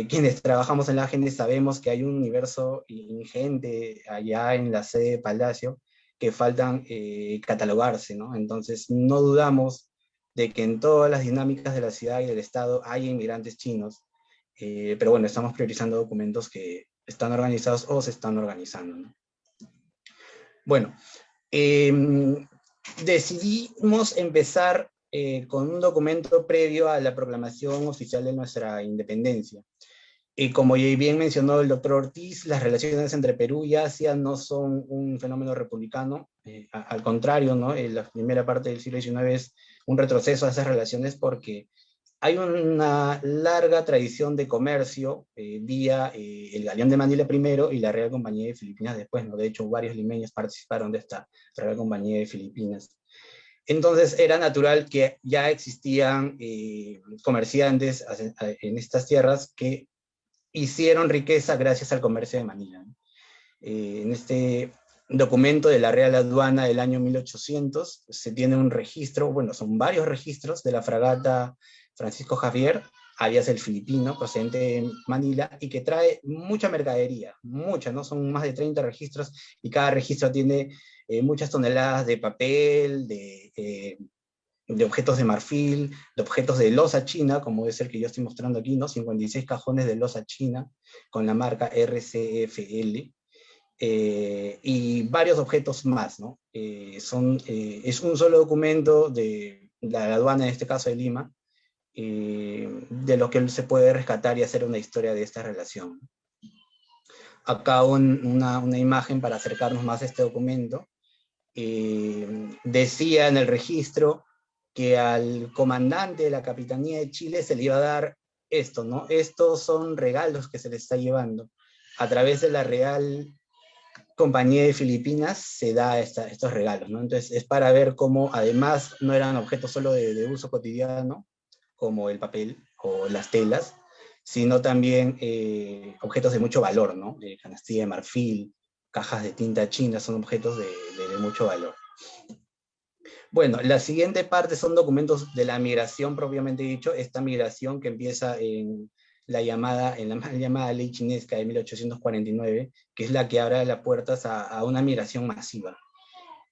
quienes trabajamos en la AGN sabemos que hay un universo ingente allá en la sede de Palacio que faltan catalogarse, ¿no? Entonces no dudamos de que en todas las dinámicas de la ciudad y del Estado hay inmigrantes chinos, pero bueno, estamos priorizando documentos que están organizados o se están organizando, ¿no? Bueno, decidimos empezar con un documento previo a la proclamación oficial de nuestra independencia. Como bien mencionó el doctor Ortiz, las relaciones entre Perú y Asia no son un fenómeno republicano, al contrario, ¿no? La primera parte del siglo XIX es un retroceso a esas relaciones porque hay una larga tradición de comercio vía el Galeón de Manila primero y la Real Compañía de Filipinas después, ¿no? De hecho, varios limeños participaron de esta Real Compañía de Filipinas. Entonces era natural que ya existían comerciantes en estas tierras que hicieron riqueza gracias al comercio de Manila. En este documento de la Real Aduana del año 1800 se tiene un registro, bueno, son varios registros de la fragata Francisco Javier, alias el Filipino, procedente de Manila, y que trae mucha mercadería, mucha, ¿no? Son más de 30 registros, y cada registro tiene muchas toneladas de papel, de objetos de marfil, de objetos de loza china, como es el que yo estoy mostrando aquí, ¿no? 56 cajones de loza china, con la marca RCFL, y varios objetos más, ¿no? Es un solo documento de la aduana, en este caso de Lima, de lo que se puede rescatar y hacer una historia de esta relación. Acá una imagen para acercarnos más a este documento. Decía en el registro que al comandante de la Capitanía de Chile se le iba a dar esto, ¿no? Estos son regalos que se le está llevando. A través de la Real Compañía de Filipinas se da estos regalos, ¿no? Entonces es para ver cómo además no eran objetos solo de uso cotidiano, como el papel o las telas, sino también objetos de mucho valor, ¿no? Canastilla de marfil, cajas de tinta china, son objetos de mucho valor. Bueno, la siguiente parte son documentos de la migración propiamente dicho, esta migración que empieza en la mal llamada Ley Chinesca de 1849, que es la que abre las puertas a una migración masiva.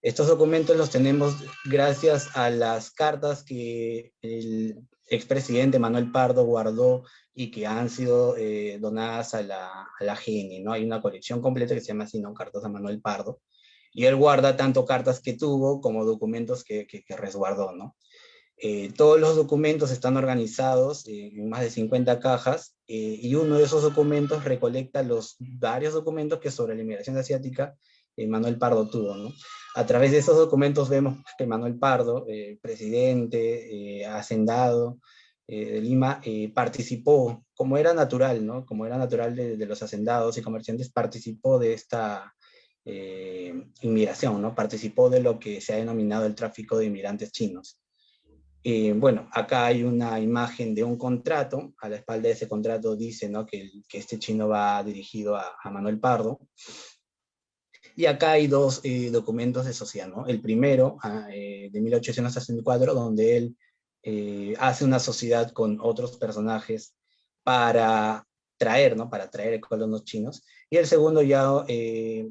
Estos documentos los tenemos gracias a las cartas que el expresidente Manuel Pardo guardó y que han sido donadas a la AGN, ¿no? Hay una colección completa que se llama así, ¿no? Cartas a Manuel Pardo, y él guarda tanto cartas que tuvo como documentos que resguardó, ¿no? Todos los documentos están organizados en más de 50 cajas, y uno de esos documentos recolecta los varios documentos que sobre la inmigración asiática Manuel Pardo tuvo, ¿no? A través de esos documentos vemos que Manuel Pardo, presidente, hacendado de Lima, participó, como era natural, ¿no? Como era natural de los hacendados y comerciantes, participó de esta inmigración, ¿no? Participó de lo que se ha denominado el tráfico de inmigrantes chinos. Bueno, acá hay una imagen de un contrato. A la espalda de ese contrato dice, ¿no?, que este chino va dirigido a Manuel Pardo. Y acá hay dos documentos de sociedad, ¿no? El primero, de 1864, donde él hace una sociedad con otros personajes para traer, ¿no?, para traer colonos chinos. Y el segundo ya, de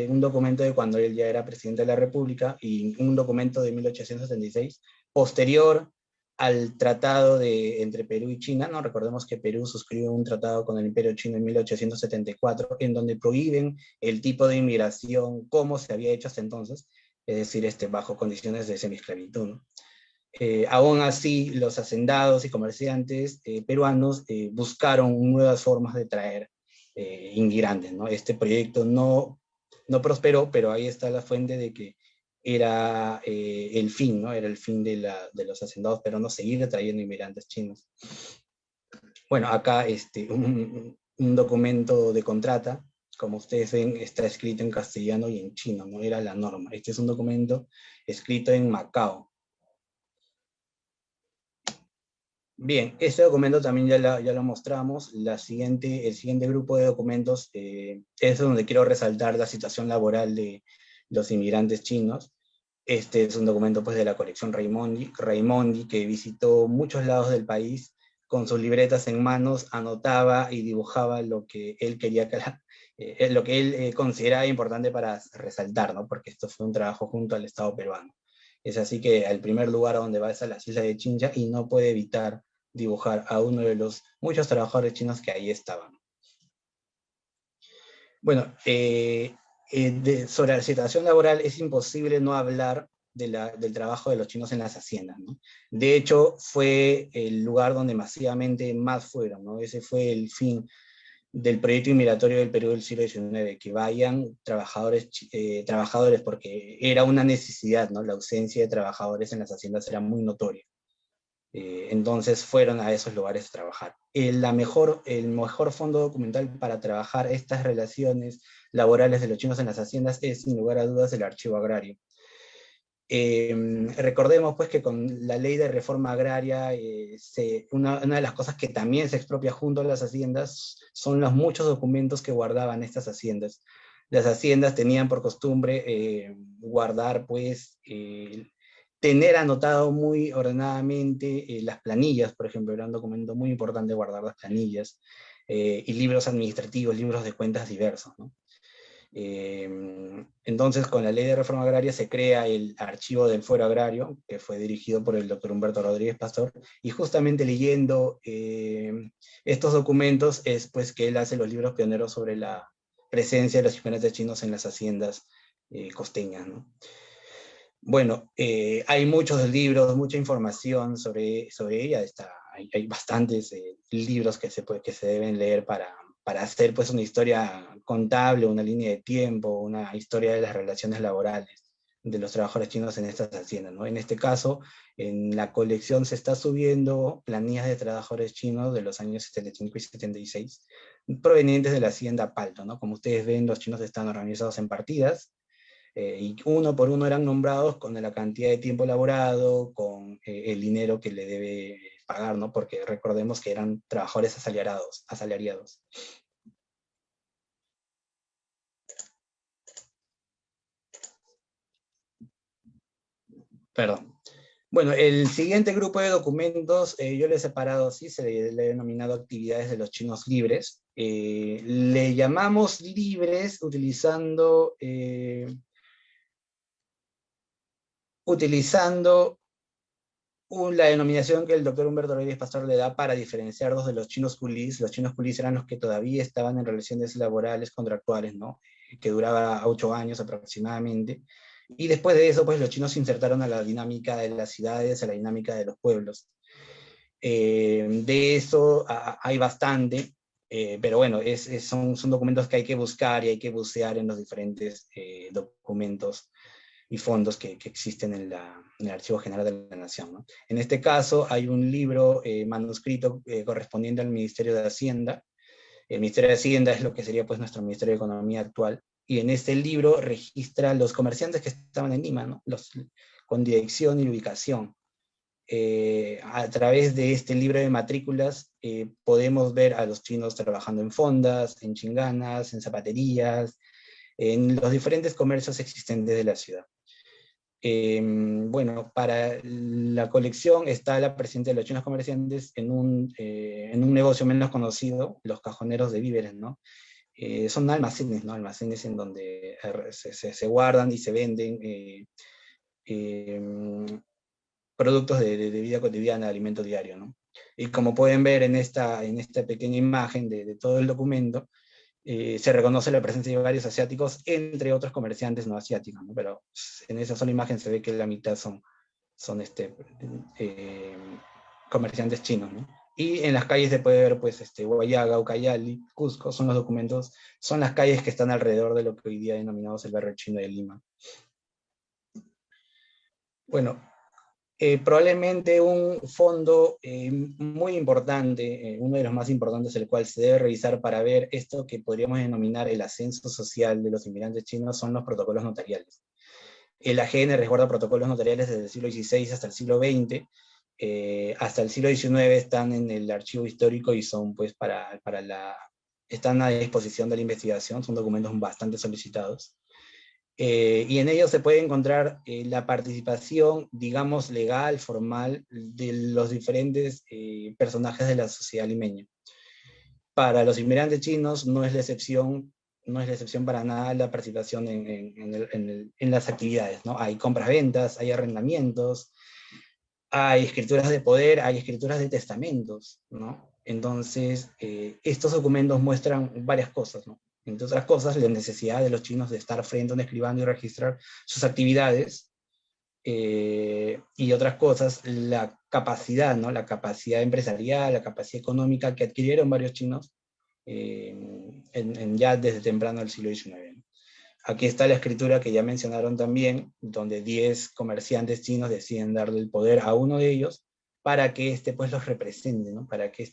un documento de cuando él ya era presidente de la República, y un documento de 1876, posterior al tratado entre Perú y China, ¿no? Recordemos que Perú suscribió un tratado con el Imperio Chino en 1874, en donde prohíben el tipo de inmigración como se había hecho hasta entonces, es decir, bajo condiciones de semiesclavitud, ¿no? Aún así, los hacendados y comerciantes peruanos buscaron nuevas formas de traer inmigrantes, ¿no? Este proyecto no prosperó, pero ahí está la fuente de que era el fin, ¿no? Era el fin de los hacendados peruanos seguir trayendo inmigrantes chinos. Bueno, acá un documento de contrata, como ustedes ven, está escrito en castellano y en chino, no era la norma. Este es un documento escrito en Macao. Bien, este documento también ya lo mostramos. El siguiente grupo de documentos es donde quiero resaltar la situación laboral de los inmigrantes chinos. Este es un documento, pues, de la colección Raimondi, que visitó muchos lados del país con sus libretas en manos, anotaba y dibujaba lo que él quería, lo que él consideraba importante para resaltar, ¿no? Porque esto fue un trabajo junto al Estado peruano. Es así que el primer lugar a donde va es a las islas de Chincha, y no puede evitar dibujar a uno de los muchos trabajadores chinos que ahí estaban. Bueno, sobre la situación laboral es imposible no hablar del trabajo de los chinos en las haciendas, ¿no? De hecho, fue el lugar donde masivamente más fueron, ¿no? Ese fue el fin del proyecto inmigratorio del Perú del siglo XIX, que vayan trabajadores, porque era una necesidad, ¿no? La ausencia de trabajadores en las haciendas era muy notoria. Entonces fueron a esos lugares a trabajar. El mejor fondo documental para trabajar estas relaciones laborales de los chinos en las haciendas es, sin lugar a dudas, el Archivo Agrario. Recordemos, pues, que con la ley de reforma agraria, una de las cosas que también se expropia junto a las haciendas son los muchos documentos que guardaban estas haciendas. Las haciendas tenían por costumbre guardar, pues, tener anotado muy ordenadamente las planillas, por ejemplo. Era un documento muy importante guardar las planillas, y libros administrativos, libros de cuentas diversos, ¿no? Entonces, con la ley de reforma agraria se crea el Archivo del Fuero Agrario, que fue dirigido por el doctor Humberto Rodríguez Pastor, y justamente leyendo estos documentos es, pues, que él hace los libros pioneros sobre la presencia de los inmigrantes chinos en las haciendas costeñas, ¿no? Bueno, hay muchos libros, mucha información sobre ella. Hay bastantes libros que se deben leer para hacer, pues, una historia contable, una línea de tiempo, una historia de las relaciones laborales de los trabajadores chinos en estas haciendas, ¿no? En este caso, en la colección se está subiendo planillas de trabajadores chinos de los años 75 y 76, provenientes de la hacienda Palto, ¿no? Como ustedes ven, los chinos están organizados en partidas, y uno por uno eran nombrados con la cantidad de tiempo laborado, con el dinero que le debe pagar, ¿no? Porque recordemos que eran trabajadores asalariados. Perdón. Bueno, el siguiente grupo de documentos, yo le he separado así, le he denominado actividades de los chinos libres. Le llamamos libres utilizando la denominación que el doctor Humberto Rodríguez Pastor le da para diferenciarlos de los chinos culís. Los chinos culís eran los que todavía estaban en relaciones laborales contractuales, ¿no? Que duraba 8 años aproximadamente. Y después de eso, pues, los chinos se insertaron a la dinámica de las ciudades, a la dinámica de los pueblos. De eso hay bastante, pero bueno, son documentos que hay que buscar y hay que bucear en los diferentes documentos y fondos que existen en el Archivo General de la Nación, ¿no? En este caso hay un libro manuscrito correspondiente al Ministerio de Hacienda. El Ministerio de Hacienda es lo que sería, pues, nuestro Ministerio de Economía actual, y en este libro registra los comerciantes que estaban en Lima, ¿no? Con dirección y ubicación. A través de este libro de matrículas podemos ver a los chinos trabajando en fondas, en chinganas, en zapaterías, en los diferentes comercios existentes de la ciudad. Bueno, para la colección está la presencia de los chinos comerciantes en un negocio menos conocido, los cajoneros de víveres, ¿no? Son almacenes, ¿no? Almacenes en donde se guardan y se venden productos de vida cotidiana, de alimento diario, ¿no? Y como pueden ver en esta pequeña imagen de todo el documento, se reconoce la presencia de varios asiáticos, entre otros comerciantes no asiáticos, ¿no? Pero en esa sola imagen se ve que la mitad son comerciantes chinos, ¿no? Y en las calles se puede ver, pues, Huallaga, Ucayali, Cusco, son los documentos, son las calles que están alrededor de lo que hoy día denominamos el barrio chino de Lima. Bueno, probablemente un fondo muy importante, uno de los más importantes, el cual se debe revisar para ver esto que podríamos denominar el ascenso social de los inmigrantes chinos, son los protocolos notariales. El AGN resguarda protocolos notariales desde el siglo XVI hasta el siglo XX, hasta el siglo XIX están en el archivo histórico y son, pues, están a disposición de la investigación, son documentos bastante solicitados. Y en ellos se puede encontrar la participación, digamos, legal, formal, de los diferentes personajes de la sociedad limeña. Para los inmigrantes chinos no es la excepción para nada la participación en las actividades, ¿no? Hay compras-ventas, hay arrendamientos, hay escrituras de poder, hay escrituras de testamentos, ¿no? Entonces, estos documentos muestran varias cosas, ¿no? Entre otras cosas, la necesidad de los chinos de estar frente a un escribano y registrar sus actividades, y otras cosas, la capacidad, ¿no? La capacidad empresarial, la capacidad económica que adquirieron varios chinos ya desde temprano del siglo XIX. Aquí está la escritura que ya mencionaron también, donde 10 comerciantes chinos deciden darle el poder a uno de ellos para que pues los represente, ¿no? Para que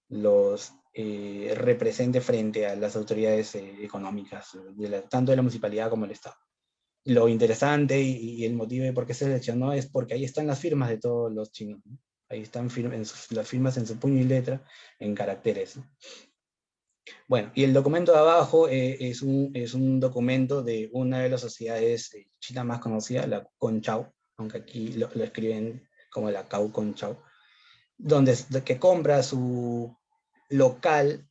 los represente frente a las autoridades económicas, tanto de la municipalidad como del Estado. Lo interesante y el motivo de por qué se seleccionó es porque ahí están las firmas de todos los chinos, ¿no? Ahí están las firmas en su puño y letra, en caracteres, ¿no? Bueno, y el documento de abajo es un documento de una de las sociedades chinas más conocidas, la Conchao, aunque aquí lo escriben como la Cau Conchao, que compra su local,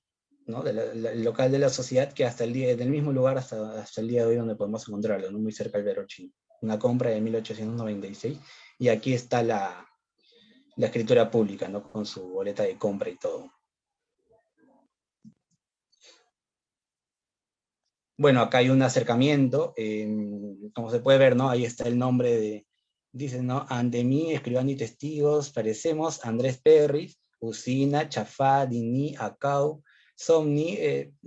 ¿no? El local de la sociedad, que del mismo lugar hasta el día de hoy donde podemos encontrarlo, ¿no? Muy cerca del Vero Chino. Una compra de 1896, y aquí está la escritura pública, ¿no? Con su boleta de compra y todo. Bueno, acá hay un acercamiento, como se puede ver, ¿no? Ahí está el nombre dice, ¿no? Ante mí, escribano y testigos, parecemos Andrés Perris, Usina, Chafá, Dini, Acau, Somni,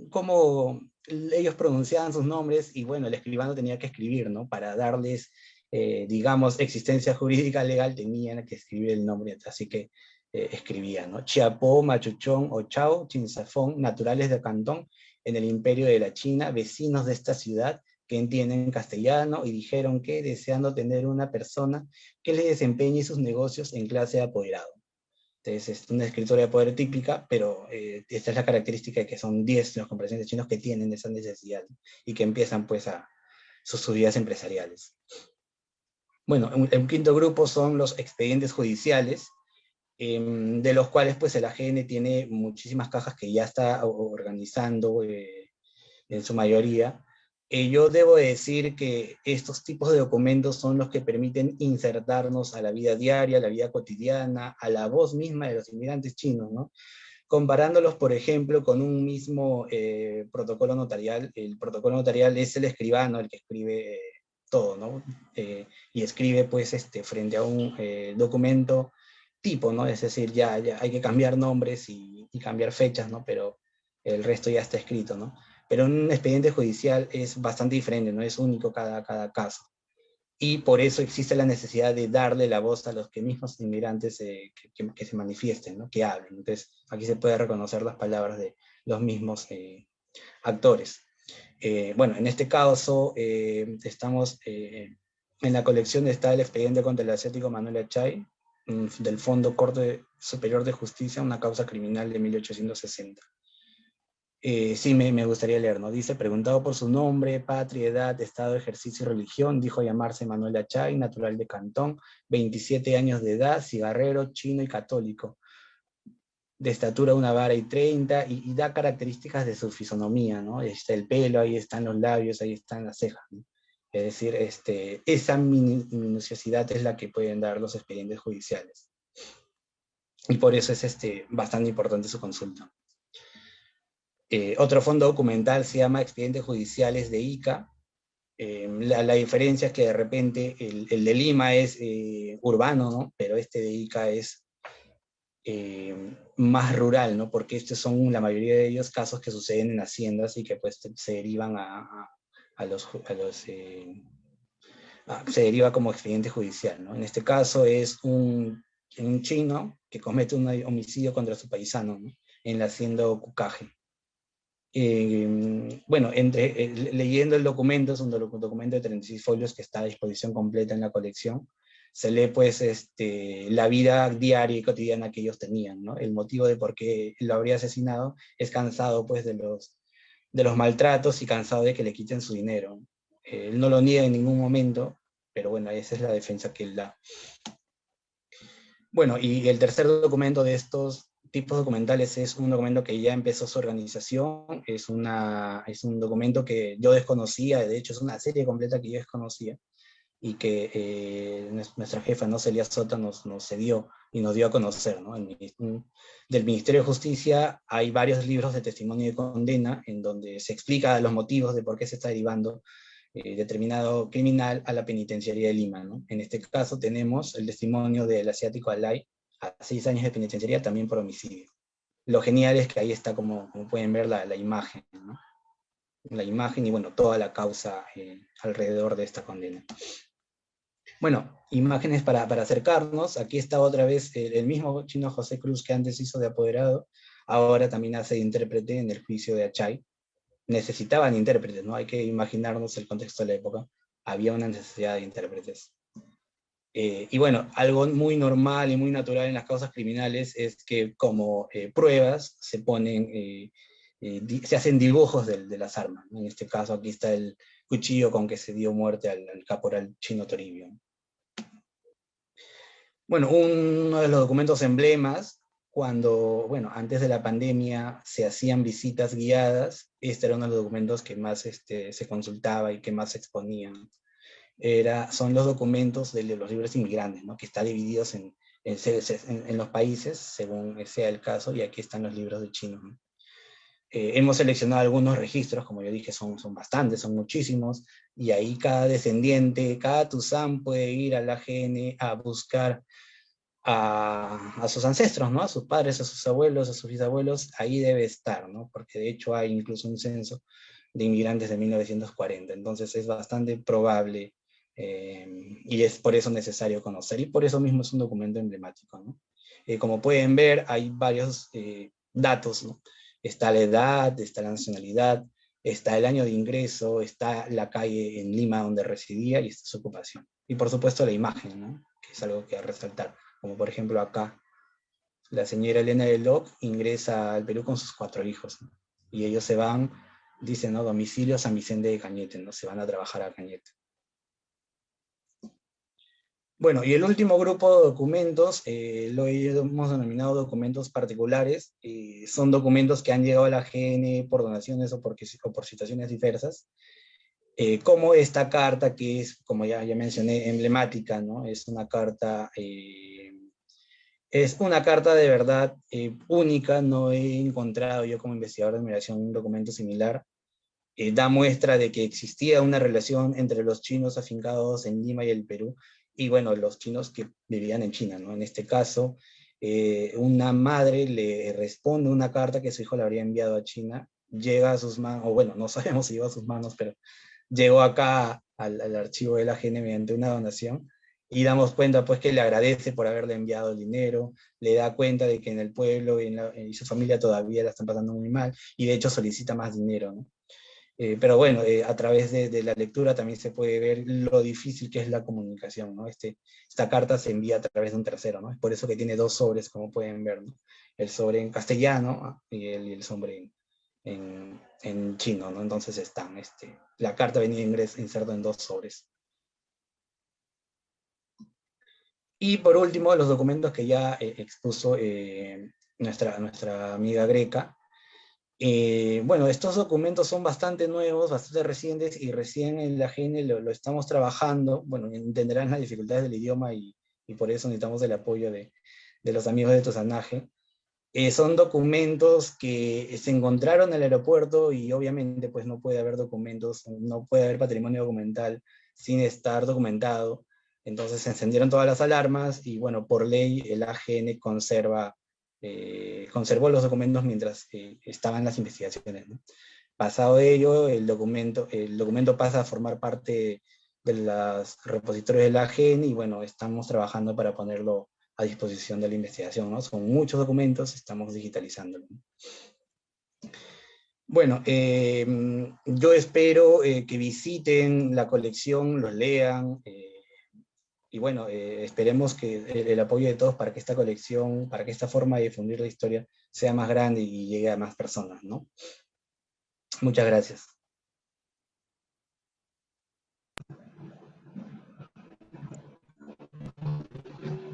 como ellos pronunciaban sus nombres, y bueno, el escribano tenía que escribir, ¿no? Para darles, digamos, existencia jurídica legal, tenían que escribir el nombre, así que escribía, ¿no? Chiapó, Machuchón, Ochao, Chinzafón, naturales de Cantón, en el imperio de la China, vecinos de esta ciudad que entienden castellano, y dijeron que deseando tener una persona que les desempeñe sus negocios en clase de apoderado. Entonces es una escritura de poder típica, pero esta es la característica de que son 10 los comerciantes chinos que tienen esa necesidad y que empiezan pues sus vidas empresariales. Bueno, un quinto grupo son los expedientes judiciales, de los cuales pues el AGN tiene muchísimas cajas que ya está organizando en su mayoría. Yo debo decir que estos tipos de documentos son los que permiten insertarnos a la vida diaria, a la vida cotidiana, a la voz misma de los inmigrantes chinos, ¿no? Comparándolos, por ejemplo, con un mismo protocolo notarial. El protocolo notarial es el escribano el que escribe todo, ¿no? Y escribe pues frente a un documento tipo, ¿no? Es decir, ya hay que cambiar nombres y cambiar fechas, ¿no? Pero el resto ya está escrito, ¿no? Pero un expediente judicial es bastante diferente, no es único cada caso. Y por eso existe la necesidad de darle la voz a los mismos inmigrantes que se manifiesten, ¿no? Que hablen. Entonces, aquí se puede reconocer las palabras de los mismos actores. Bueno, en este caso, estamos en la colección está el expediente contra el asiático Manuel Achay, del Fondo Corte Superior de Justicia, una causa criminal de 1860. Sí, me gustaría leer, ¿no? Dice, preguntado por su nombre, patria, edad, estado, ejercicio y religión, dijo llamarse Manuel Achay, natural de Cantón, 27 años de edad, cigarrero, chino y católico, de estatura 1,30 y da características de su fisonomía, ¿no? Ahí está el pelo, ahí están los labios, ahí están las cejas, ¿no? Es decir, esa minuciosidad es la que pueden dar los expedientes judiciales. Y por eso es bastante importante su consulta. Otro fondo documental se llama Expedientes Judiciales de Ica. La diferencia es que de repente el de Lima es urbano, ¿no? Pero este de Ica es más rural, ¿no? Porque estos son la mayoría de ellos casos que suceden en haciendas y que pues se derivan se deriva como expediente judicial, ¿no? En este caso es un chino que comete un homicidio contra su paisano, ¿no? En la hacienda Ocucaje. Bueno, leyendo el documento, es un documento de 36 folios que está a disposición completa en la colección, se lee pues la vida diaria y cotidiana que ellos tenían, ¿no? El motivo de por qué lo habría asesinado es cansado pues de los maltratos y cansado de que le quiten su dinero. Él no lo niega en ningún momento, pero bueno, esa es la defensa que él da. Bueno, y el tercer documento de estos tipos documentales es un documento que ya empezó su organización, es un documento que yo desconocía, de hecho es una serie completa que yo desconocía, y que nuestra jefa, ¿no? Celia Sota, nos cedió y nos dio a conocer, ¿no? Del Ministerio de Justicia hay varios libros de testimonio de condena en donde se explica los motivos de por qué se está derivando determinado criminal a la penitenciaría de Lima, ¿no? En este caso tenemos el testimonio del asiático Alay a 6 años de penitenciaría también por homicidio. Lo genial es que ahí está, como pueden ver, la imagen, ¿no? La imagen y bueno, toda la causa alrededor de esta condena. Bueno, imágenes para acercarnos. Aquí está otra vez el mismo chino José Cruz que antes hizo de apoderado, ahora también hace de intérprete en el juicio de Achay. Necesitaban intérpretes, ¿no? Hay que imaginarnos el contexto de la época. Había una necesidad de intérpretes. Y bueno, algo muy normal y muy natural en las causas criminales es que como pruebas se ponen, se hacen dibujos de las armas, ¿no? En este caso aquí está el cuchillo con que se dio muerte al caporal Chino Toribio. Bueno, uno de los documentos emblemas, cuando, bueno, antes de la pandemia se hacían visitas guiadas, este era uno de los documentos que más se consultaba y que más se exponían. Son los documentos de los libros inmigrantes, ¿no? Que están divididos en los países, según sea el caso, y aquí están los libros de chino, ¿no? Hemos seleccionado algunos registros, como yo dije, son bastantes, son muchísimos, y ahí cada descendiente, cada Tuzán puede ir a la AGN a buscar a sus ancestros, ¿no? A sus padres, a sus abuelos, a sus bisabuelos, ahí debe estar, ¿no? Porque de hecho hay incluso un censo de inmigrantes de 1940, entonces es bastante probable y es por eso necesario conocer, y por eso mismo es un documento emblemático, ¿no? Como pueden ver, hay varios datos, ¿no? Está la edad, está la nacionalidad, está el año de ingreso, está la calle en Lima donde residía y está su ocupación. Y por supuesto la imagen, ¿no? Que es algo que resaltar, como por ejemplo acá, la señora Elena de Locke ingresa al Perú con sus 4 hijos, ¿no? Y ellos se van, dicen, ¿no? Domicilio San Vicente de Cañete, ¿no? Se van a trabajar a Cañete. Bueno, y el último grupo de documentos, lo hemos denominado documentos particulares, son documentos que han llegado a la AGN por donaciones o por situaciones diversas, como esta carta que es, como ya mencioné, emblemática, ¿no? Es una carta de verdad única, no he encontrado yo como investigador de migración un documento similar. Da muestra de que existía una relación entre los chinos afincados en Lima y el Perú, y bueno, los chinos que vivían en China, ¿no? En este caso, una madre le responde una carta que su hijo le habría enviado a China, llega a sus manos, o bueno, no sabemos si llegó a sus manos, pero llegó acá al archivo de la AGN mediante una donación, y damos cuenta pues que le agradece por haberle enviado el dinero, le da cuenta de que en el pueblo y su familia todavía la están pasando muy mal, y de hecho solicita más dinero, ¿no? Pero bueno, a través de la lectura también se puede ver lo difícil que es la comunicación, ¿no? Esta carta se envía a través de un tercero, ¿no? Es por eso que tiene dos sobres, como pueden ver, ¿no? El sobre en castellano y el sobre en chino, ¿no? Entonces la carta venía inserto en dos sobres. Y por último, los documentos que ya expuso nuestra amiga Greca. Bueno, estos documentos son bastante nuevos, bastante recientes, y recién en la GN lo estamos trabajando. Bueno, entenderán las dificultades del idioma y por eso necesitamos el apoyo de los amigos de Tosanaje. Son documentos que se encontraron en el aeropuerto y obviamente pues no puede haber documentos, no puede haber patrimonio documental sin estar documentado. Entonces se encendieron todas las alarmas y bueno, por ley el AGN conservó los documentos mientras estaban las investigaciones, ¿no? Pasado ello, el documento pasa a formar parte de los repositorios del AGN y bueno, estamos trabajando para ponerlo a disposición de la investigación, ¿no? Son muchos documentos, estamos digitalizándolo. Bueno, yo espero que visiten la colección, los lean, y bueno, esperemos que el apoyo de todos para que esta colección, para que esta forma de difundir la historia sea más grande y llegue a más personas, ¿no? Muchas gracias.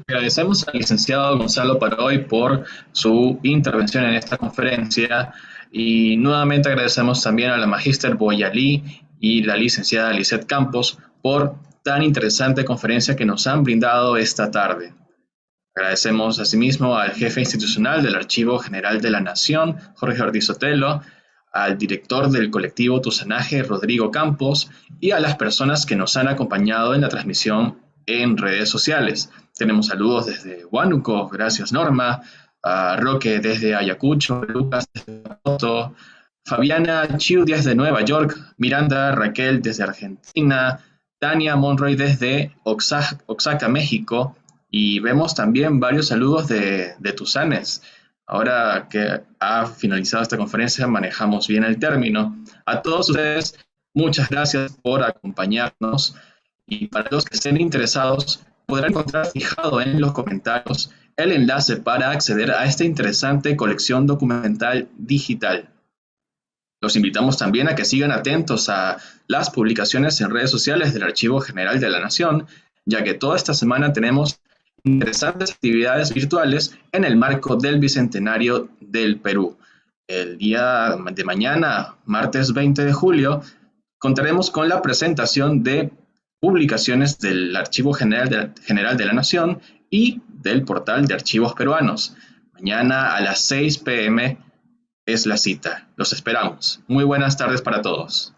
Agradecemos al licenciado Gonzalo Paroy por su intervención en esta conferencia y nuevamente agradecemos también a la magíster Boyalí y la licenciada Lisette Campos por tan interesante conferencia que nos han brindado esta tarde. Agradecemos asimismo al jefe institucional del Archivo General de la Nación, Jorge Ortiz Sotelo, al director del colectivo Tusanaje, Rodrigo Campos, y a las personas que nos han acompañado en la transmisión en redes sociales. Tenemos saludos desde Huánuco, gracias Norma, a Roque desde Ayacucho, Lucas desde Poto, Fabiana Chiu desde Nueva York, Miranda Raquel desde Argentina, Tania Monroy desde Oaxaca, México, y vemos también varios saludos de Tusanes. Ahora que ha finalizado esta conferencia, manejamos bien el término. A todos ustedes, muchas gracias por acompañarnos. Y para los que estén interesados, podrán encontrar fijado en los comentarios el enlace para acceder a esta interesante colección documental digital. Los invitamos también a que sigan atentos a las publicaciones en redes sociales del Archivo General de la Nación, ya que toda esta semana tenemos interesantes actividades virtuales en el marco del Bicentenario del Perú. El día de mañana, martes 20 de julio, contaremos con la presentación de publicaciones del Archivo General de la Nación y del portal de archivos peruanos. Mañana a las 6 p.m. es la cita. Los esperamos. Muy buenas tardes para todos.